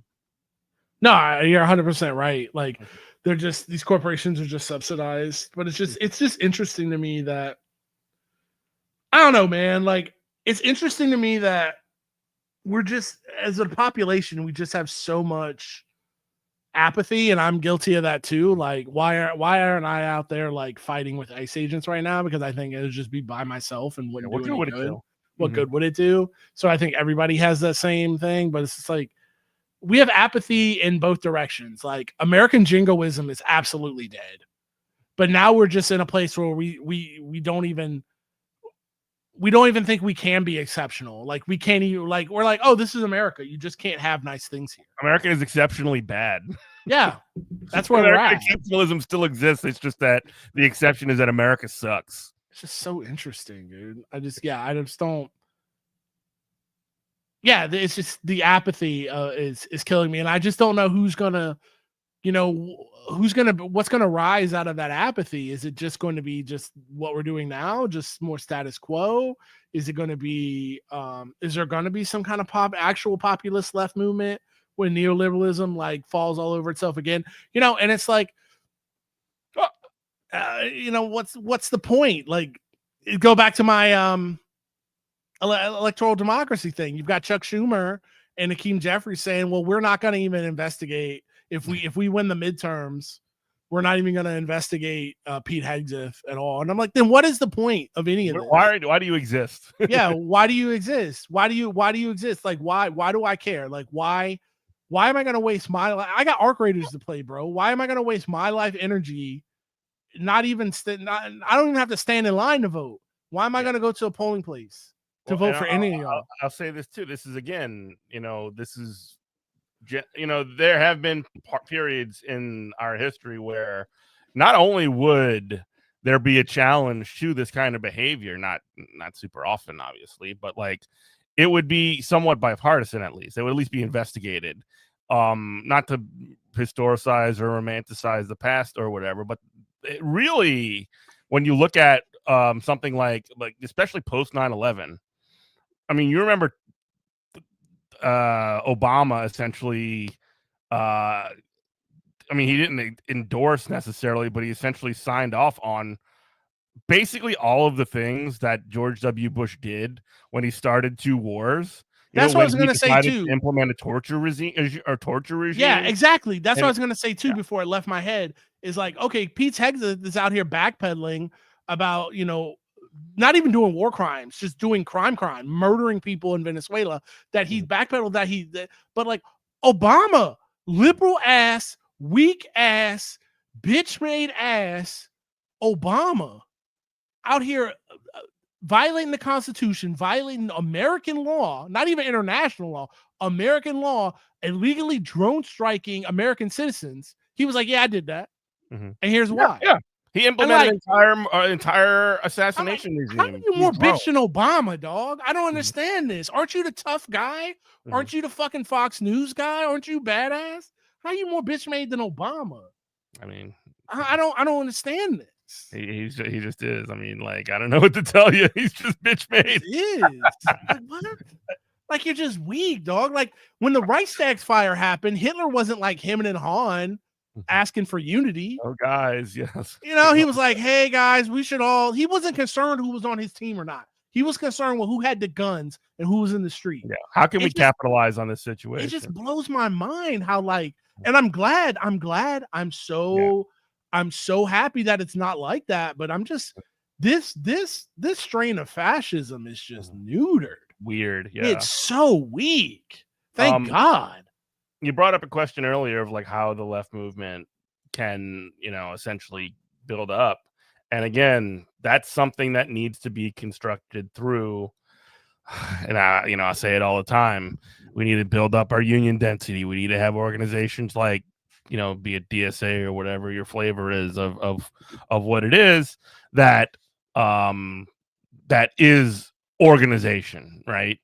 No, you're 100% right. Like, these corporations are just subsidized, but it's just interesting to me that, I don't know, man. Like, it's interesting to me that we're just, as a population, we just have so much apathy, and I'm guilty of that too. Like, why aren't I out there like fighting with ICE agents right now? Because I think it would just be by myself and wouldn't do any good. What good would it do? So I think everybody has that same thing, but it's just like, we have apathy in both directions. Like, American jingoism is absolutely dead, but now we're just in a place where we don't even think we can be exceptional. Like, we can't even, like, we're like, oh, this is America. You just can't have nice things here. America is exceptionally bad. Yeah, that's where we're at. Exceptionalism still exists. It's just that the exception is that America sucks. It's just so interesting, dude. I just don't. Yeah, it's just the apathy is killing me, and I just don't know what's gonna rise out of that apathy. Is it just going to be just what we're doing now, just more status quo? Is it going to be is there going to be some kind of actual populist left movement when neoliberalism like falls all over itself again? And it's like, what's the point? Like, go back to my electoral democracy thing. You've got Chuck Schumer and Hakeem Jeffries saying, well, we're not going to even investigate if we win the midterms. We're not even going to investigate Pete Hegseth at all. And I'm like, then what is the point of any of this? Why do you exist? Yeah, why do you exist? Why do you exist? Like, why do I care? Like, why Why am I going to waste my life? I got Arc Raiders to play, bro. Why am I going to waste my life energy? I don't even have to stand in line to vote. Why am I going to go to a polling place to vote for any of y'all? I'll say this too. This is again, there have been periods in our history where not only would there be a challenge to this kind of behavior, not super often, obviously, but like it would be somewhat bipartisan. At least it would at least be investigated. Not to historicize or romanticize the past or whatever, but it really, when you look at something like especially post 9/11, I mean, you remember Obama essentially, I mean, he didn't endorse necessarily, but he essentially signed off on basically all of the things that George W. Bush did when he started 2 wars. That's what I was going to say too. To implement a torture regime. Yeah, exactly. That's what I was going to say too. Before it left my head, is like, okay, Pete Hegseth is out here backpedaling about, not even doing war crimes, just doing crime, murdering people in Venezuela. That he's backpedaled. But like Obama, liberal ass, weak ass, bitch made ass, Obama, out here violating the Constitution, violating American law, not even international law, American law, illegally drone striking American citizens. He was like, yeah, I did that. And here's why. Yeah. He implemented an entire assassination regime. How are you more bitch than Obama, dog? I don't understand this. Aren't you the tough guy? Aren't you the fucking Fox News guy? Aren't you badass? How are you more bitch made than Obama? I mean, I don't understand this. He just is. I mean, like, I don't know what to tell you. He's just bitch made. He is. Like, what? Like, you're just weak, dog. Like, when the Reichstag fire happened, Hitler wasn't like him and Han asking for unity. Oh, guys, yes. He was like, hey, guys, we should all... He wasn't concerned who was on his team or not. He was concerned with who had the guns and who was in the street. Yeah. How can we capitalize on this situation? It just blows my mind how, like... And I'm glad. I'm so happy that it's not like that, but I'm just this strain of fascism is just neutered. Weird. Yeah. It's so weak. Thank God. You brought up a question earlier of like how the left movement can, essentially build up. And again, that's something that needs to be constructed through. And I say it all the time. We need to build up our union density. We need to have organizations like, be it DSA or whatever your flavor is of what it is that is organization, right?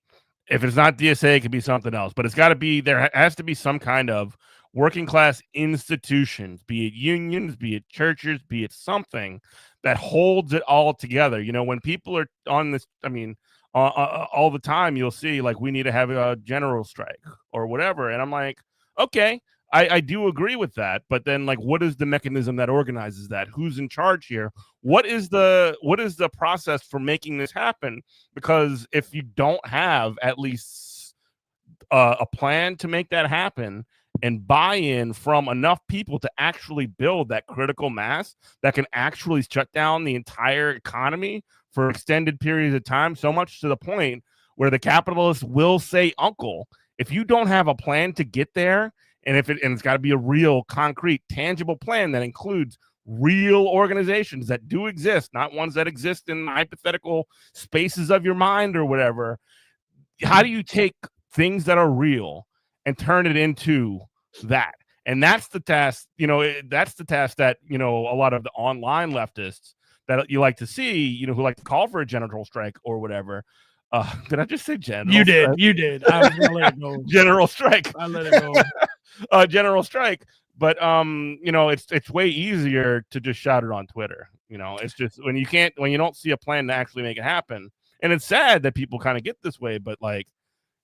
If it's not DSA, it could be something else, but there has to be some kind of working class institutions, be it unions, be it churches, be it something that holds it all together. When people are on this, I mean, all the time, you'll see like we need to have a general strike or whatever. And I'm like, okay, I do agree with that. But then like, what is the mechanism that organizes that? Who's in charge here? What is the process for making this happen? Because if you don't have at least a plan to make that happen and buy-in from enough people to actually build that critical mass that can actually shut down the entire economy for extended periods of time, so much to the point where the capitalists will say, uncle, if you don't have a plan to get there, and it's got to be a real, concrete, tangible plan that includes real organizations that do exist, not ones that exist in hypothetical spaces of your mind or whatever. How do you take things that are real and turn it into that? And that's the task, that's the task that, a lot of the online leftists that you like to see, who like to call for a general strike or whatever. Did I just say general? You did. I was gonna let it go. General strike. I let it go. General strike. But it's way easier to just shout it on Twitter. It's just when you don't see a plan to actually make it happen. And it's sad that people kind of get this way, but like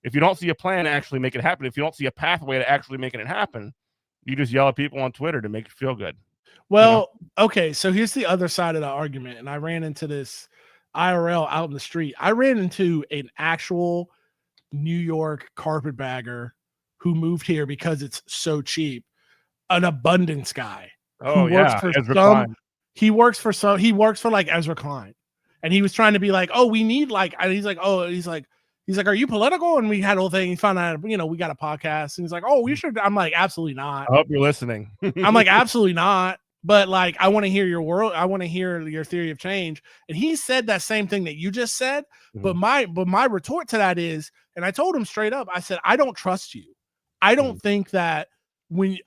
if you don't see a plan to actually make it happen, if you don't see a pathway to actually making it happen, you just yell at people on Twitter to make you feel good. Well, okay, so here's the other side of the argument, and I ran into this IRL out in the street. I ran into an actual New York carpetbagger who moved here because it's so cheap, an abundance guy. Oh, yeah, Ezra Klein. He works for like Ezra Klein, and he was trying to be like, oh, we need like, and he's like, he's like, are you political? And we had a whole thing. He found out, we got a podcast, and he's like, oh, we should. I'm like, absolutely not. I hope you're listening. I'm like, absolutely not. But like, I want to hear your world. I want to hear your theory of change. And he said that same thing that you just said. But my retort to that is, and I told him straight up, I said, I don't trust you. I don't think that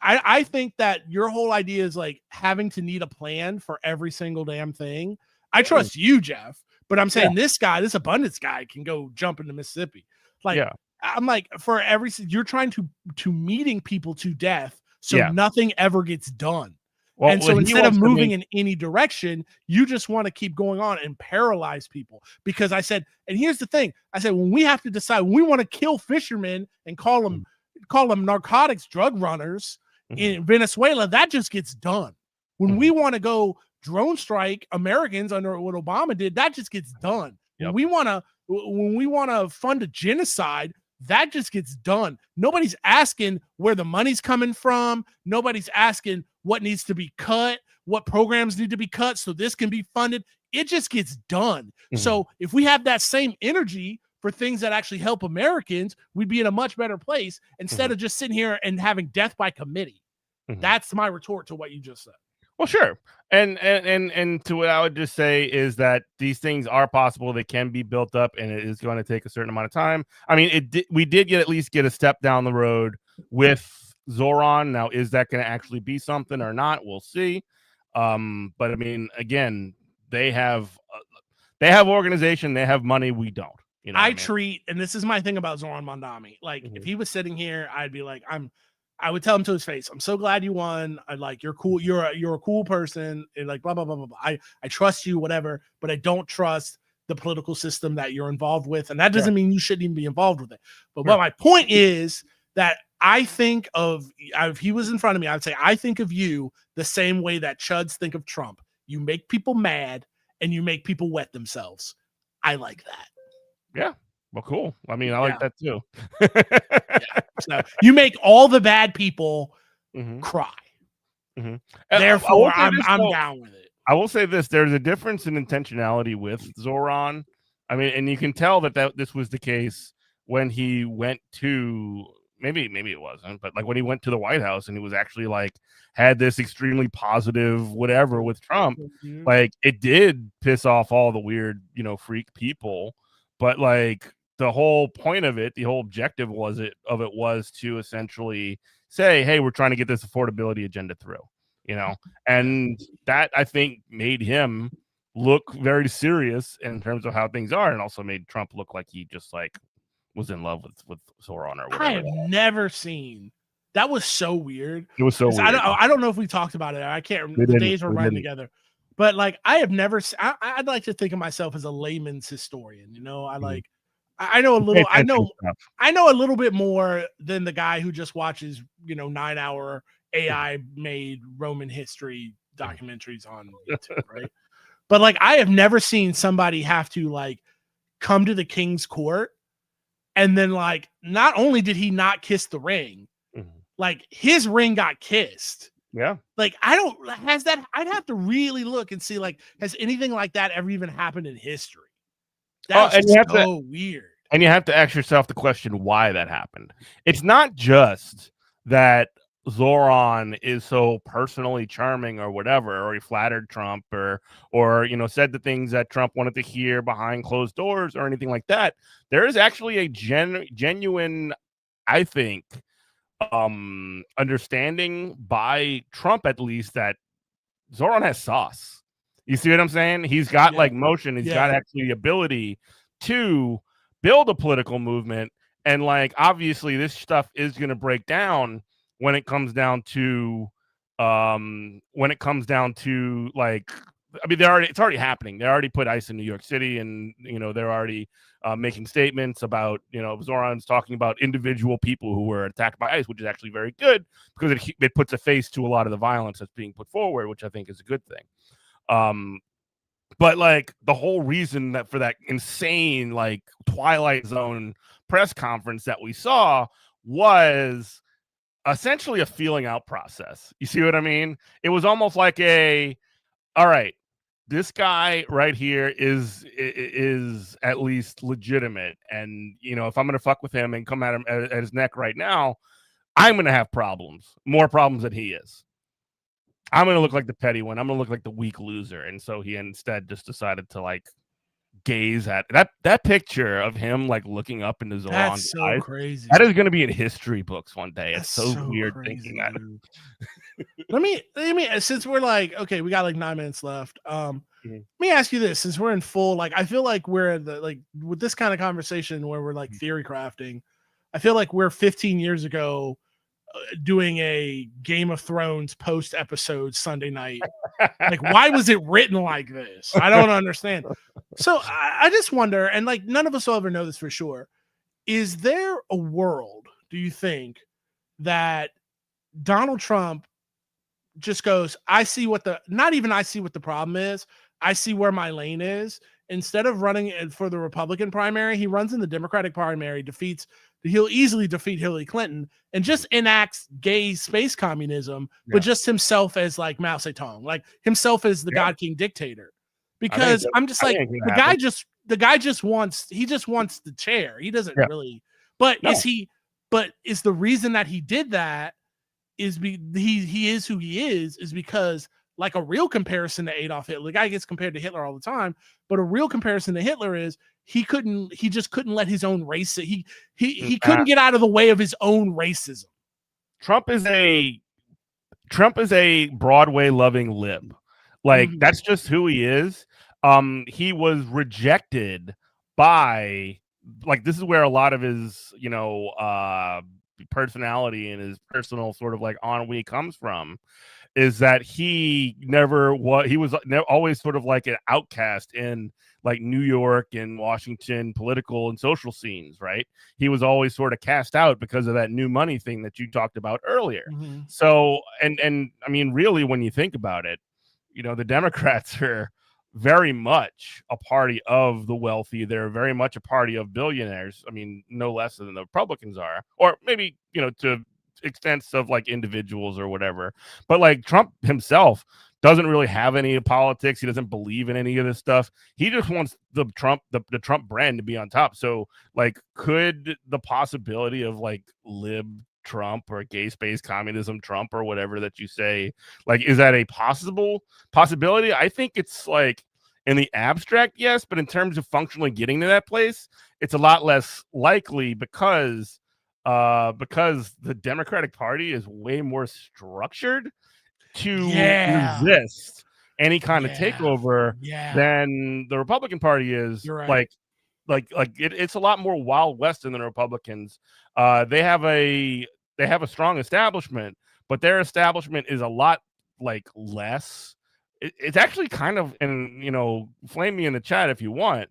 I think that your whole idea is like having to need a plan for every single damn thing. I trust you, Jeff, but I'm saying this abundance guy can go jump into Mississippi. Like, I'm like, for you're trying to meeting people to death. So nothing ever gets done. Well, and so instead of moving in any direction, you just want to keep going on and paralyze people. Because I said, and here's the thing, I said, when we have to decide, when we want to kill fishermen and call them narcotics drug runners in Venezuela, that just gets done. When we want to go drone strike Americans under what Obama did, that just gets done. When we want to fund a genocide, that just gets done. Nobody's asking where the money's coming from. Nobody's asking what needs to be cut, what programs need to be cut so this can be funded. It just gets done. So if we have that same energy for things that actually help Americans, we'd be in a much better place instead of just sitting here and having death by committee. That's my retort to what you just said. Well, sure. And to what I would just say is that these things are possible. They can be built up, and it is going to take a certain amount of time. I mean, we did at least get a step down the road with Zoran. Now, is that going to actually be something or not? We'll see. But I mean, again, they have organization, they have money. We don't. You know, and this is my thing about Zoran Mondami. Like, if he was sitting here, I'd be like, I would tell him to his face, I'm so glad you won. I like, you're cool. You're a cool person. And like, blah, blah, blah, blah, blah. I trust you, whatever, but I don't trust the political system that you're involved with. And that doesn't mean you shouldn't even be involved with it. But what my point is that I think if he was in front of me, I would say, I think of you the same way that Chuds think of Trump. You make people mad and you make people wet themselves. I like that. Yeah. Well, cool. I mean, I like that too. So you make all the bad people cry. Therefore, I'm down with it. I will say this: there's a difference in intentionality with Zoran. I mean, and you can tell that this was the case when he went to maybe it wasn't, but like when he went to the White House and he was actually like had this extremely positive whatever with Trump. Like, it did piss off all the weird, freak people, but like, the whole point of it, the whole objective was to essentially say, hey, we're trying to get this affordability agenda through, and that I think made him look very serious in terms of how things are, and also made Trump look like he just like was in love with Zoran or whatever. I have never seen that. Was so weird. It was so weird. I don't know if we talked about it. I can't remember. The days were running together. But like, I have never. I'd like to think of myself as a layman's historian. I know a little. I know a little bit more than the guy who just watches 9-hour AI made Roman history documentaries on YouTube, right? But like, I have never seen somebody have to like come to the king's court and then like, not only did he not kiss the ring, like his ring got kissed. Yeah. Like, I'd have to really look and see, like, has anything like that ever even happened in history? That's so weird. And you have to ask yourself the question why that happened. It's not just that Zoran is so personally charming or whatever, or he flattered Trump or said the things that Trump wanted to hear behind closed doors or anything like that. There is actually a genuine, I think, understanding by Trump, at least, that Zoran has sauce. You see what I'm saying? He's got like motion. He's got actually the ability to build a political movement. And like, obviously this stuff is going to break down when it comes down to like, I mean, it's already happening. They already put ICE in New York City, and they're already making statements about Zoran's talking about individual people who were attacked by ICE, which is actually very good because it puts a face to a lot of the violence that's being put forward, which I think is a good thing. But like, the whole reason that for that insane like Twilight Zone press conference that we saw was essentially a feeling out process. You see what I mean? It was almost like all right, this guy right here is at least legitimate. And, if I'm going to fuck with him and come at him at his neck right now, I'm going to have problems, more problems than he is. I'm going to look like the petty one. I'm going to look like the weak loser. And so he instead just decided to like gaze at that picture of him like looking up into Zoran's That's so eyes. crazy. That is going to be in history books one day. That's It's so weird crazy, thinking that. let me since we're like, okay, we got like 9 minutes left. Let me ask you this, since we're in full, like, I feel like we're in the, like, with this kind of conversation where we're like theory crafting, I feel like we're 15 years ago doing a Game of Thrones post episode Sunday night. Like, why was it written like this? I don't understand. So I just wonder, and like none of us will ever know this for sure. Is there a world, do you think, that Donald Trump just goes, I see what the problem is. I see where my lane is. Instead of running for the Republican primary, he runs in the Democratic primary, he'll easily defeat Hillary Clinton, and just enacts gay space communism, but just himself as like Mao Zedong, like himself as the God King dictator. Because I'm just like, the guy just wants the chair. He doesn't really, but is the reason that he did that is he is who he is because, like, a real comparison to Adolf Hitler, the guy gets compared to Hitler all the time, but a real comparison to Hitler is he just couldn't let his own race. He couldn't get out of the way of his own racism. Trump is a Broadway loving lib. Like, that's just who he is. He was rejected by, like, this is where a lot of his, personality and his personal sort of like ennui comes from, is that he was always sort of like an outcast in like New York and Washington political and social scenes, right? He was always sort of cast out because of that new money thing that you talked about earlier. So, and I mean, really, when you think about it, the Democrats are very much a party of the wealthy. They're very much a party of billionaires. I mean, no less than the Republicans are, or maybe, to extents of like individuals or whatever. But like Trump himself doesn't really have any politics. He doesn't believe in any of this stuff. He just wants the Trump brand to be on top. So like, could the possibility of like lib Trump or gay space communism Trump or whatever that you say, like, is that a possibility? I think it's like, in the abstract, yes, but in terms of functionally getting to that place, it's a lot less likely because the Democratic Party is way more structured to resist any kind of takeover than the Republican Party is. You're right. It's a lot more Wild West than the Republicans. They have a strong establishment, but their establishment is a lot like less. It's actually kind of, and flame me in the chat if you want.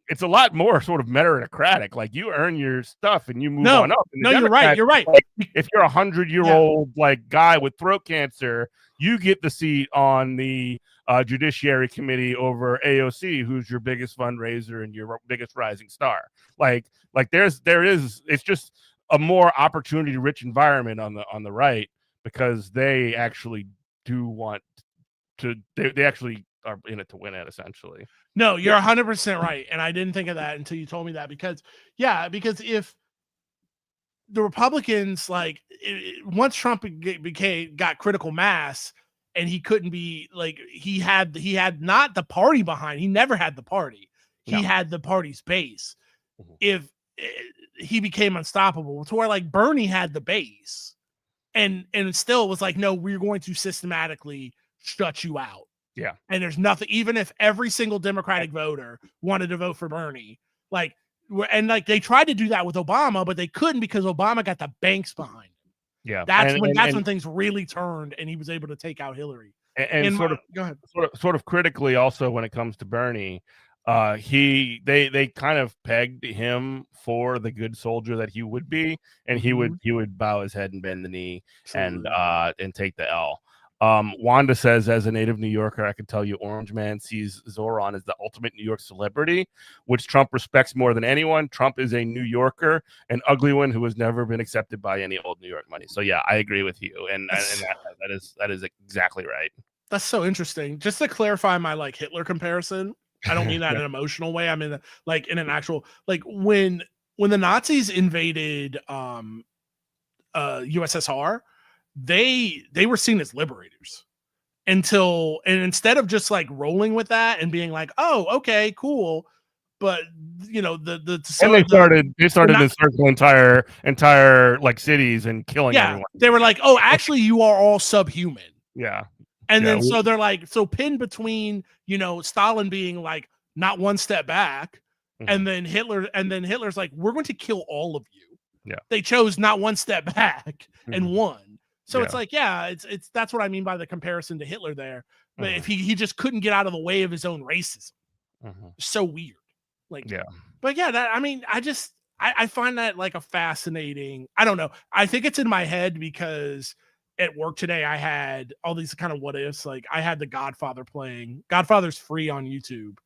It's a lot more sort of meritocratic. Like, you earn your stuff and you move on up. No, you're right. You're right. Like, if you're 100-year-old like guy with throat cancer, you get the seat on the Judiciary Committee over AOC, who's your biggest fundraiser and your biggest rising star. Like it's just a more opportunity-rich environment on the right, because they actually do want to. They actually are in it to win it, essentially. No, you're 100% right, and I didn't think of that until you told me that, because if the Republicans, like, once Trump got critical mass, and he couldn't be like, he had not the party behind, he never had the party, he had the party's base. If he became unstoppable, to where like Bernie had the base, and it still was like, no, we're going to systematically shut you out. Yeah. And there's nothing, even if every single Democratic voter wanted to vote for Bernie, like, and like they tried to do that with Obama, but they couldn't because Obama got the banks behind him. Yeah. That's when things really turned and he was able to take out Hillary. And go ahead. Sort of critically also, when it comes to Bernie, they kind of pegged him for the good soldier that he would be, and he would bow his head and bend the knee and take the L. Wanda says, as a native New Yorker, I can tell you Orange Man sees Zoran as the ultimate New York celebrity, which Trump respects more than anyone. Trump is a New Yorker, an ugly one who has never been accepted by any old New York money. So yeah, I agree with you, and that is exactly right. That's so interesting. Just to clarify my like Hitler comparison, I don't mean that in an emotional way. I mean like in an actual like when the Nazis invaded USSR, they were seen as liberators and instead of just like rolling with that and being like, oh, okay, cool. But you know, they started encircling entire like cities and killing everyone. They were like, oh, actually you are all subhuman. Yeah. And then so they're like, so pinned between, you know, Stalin being like not one step back, and then Hitler's like, we're going to kill all of you. Yeah. They chose not one step back and won. So it's like, it's that's what I mean by the comparison to Hitler there. But if he just couldn't get out of the way of his own racism. So weird. Like, but yeah, that, I mean, I find that like a fascinating, I don't know. I think it's in my head because at work today, I had all these kind of what ifs. Like I had The Godfather playing. Godfather's free on YouTube.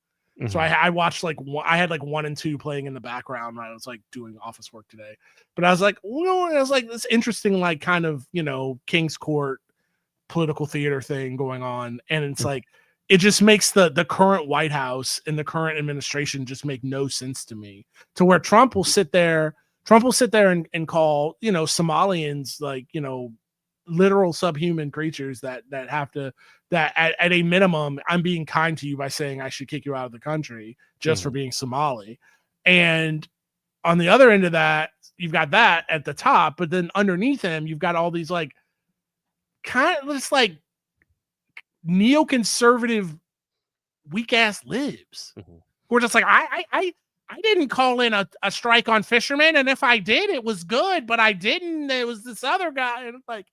So I watched like I had like 1 and 2 playing in the background when I was like doing office work today. But I was like, this interesting, like kind of, you know, King's Court political theater thing going on. And it's like, it just makes the current White House and the current administration just make no sense to me, to where Trump will sit there and call, you know, Somalians like, you know, literal subhuman creatures that at a minimum, I'm being kind to you by saying I should kick you out of the country just for being Somali. And on the other end of that, you've got that at the top, but then underneath him, you've got all these like kind of just like neoconservative weak ass libs who are just like, I didn't call in a strike on fishermen, and if I did, it was good, but I didn't. It was this other guy, and like,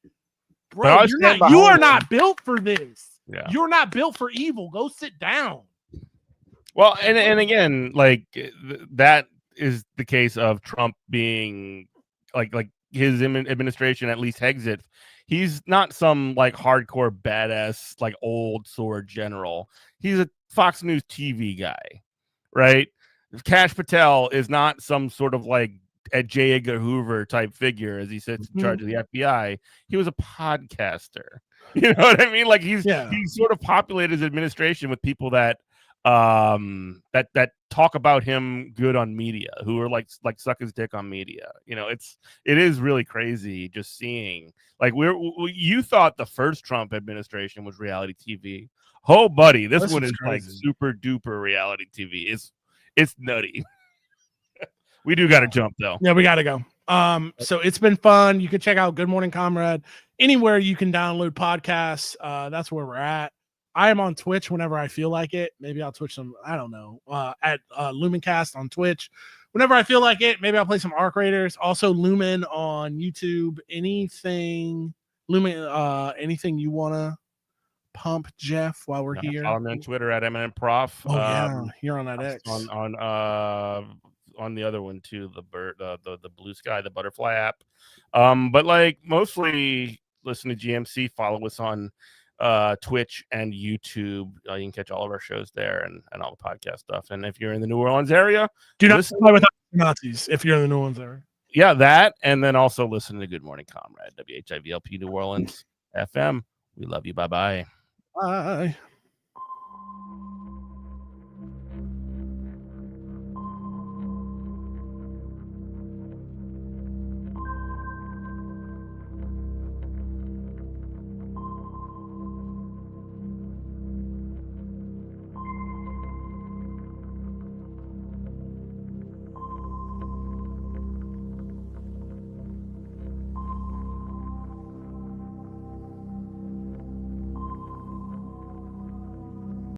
bro, you are not built for this. Yeah. You're not built for evil. Go sit down. Well, and again, like that is the case of Trump being like his administration, at least exit. He's not some like hardcore badass, like old sword general. He's a Fox News TV guy, right? Kash Patel is not some sort of like a J. Edgar Hoover type figure as he sits in charge of the FBI. He was a podcaster. You know what I mean? Like he's sort of populated his administration with people that that talk about him good on media, who are like suck his dick on media. You know, it is really crazy just seeing like you thought the first Trump administration was reality TV. Oh, buddy, this one is crazy. Like super duper reality TV. It's nutty. We do got to jump though. Yeah, we got to go. So it's been fun. You can check out Good Morning Comrade anywhere you can download podcasts. That's where we're at. I am on Twitch whenever I feel like it. Maybe I'll Twitch some, I don't know, at Lumin Cast on Twitch. Whenever I feel like it, maybe I'll play some Arc Raiders. Also Lumin on YouTube. Anything, Lumin, anything you want to pump, Jeff, while we're here? Follow me on Twitter at Eminent Prof. Oh, yeah, here on that X. On the other one too, the Blue Sky, the Butterfly app. But like mostly listen to GMC. Follow us on Twitch and YouTube. You can catch all of our shows there and all the podcast stuff. And if you're in the New Orleans area, do not play with Nazis if you're in the New Orleans area. Yeah, that, and then also listen to Good Morning Comrade, WHIVLP New Orleans FM. We love you. Bye-bye. Bye.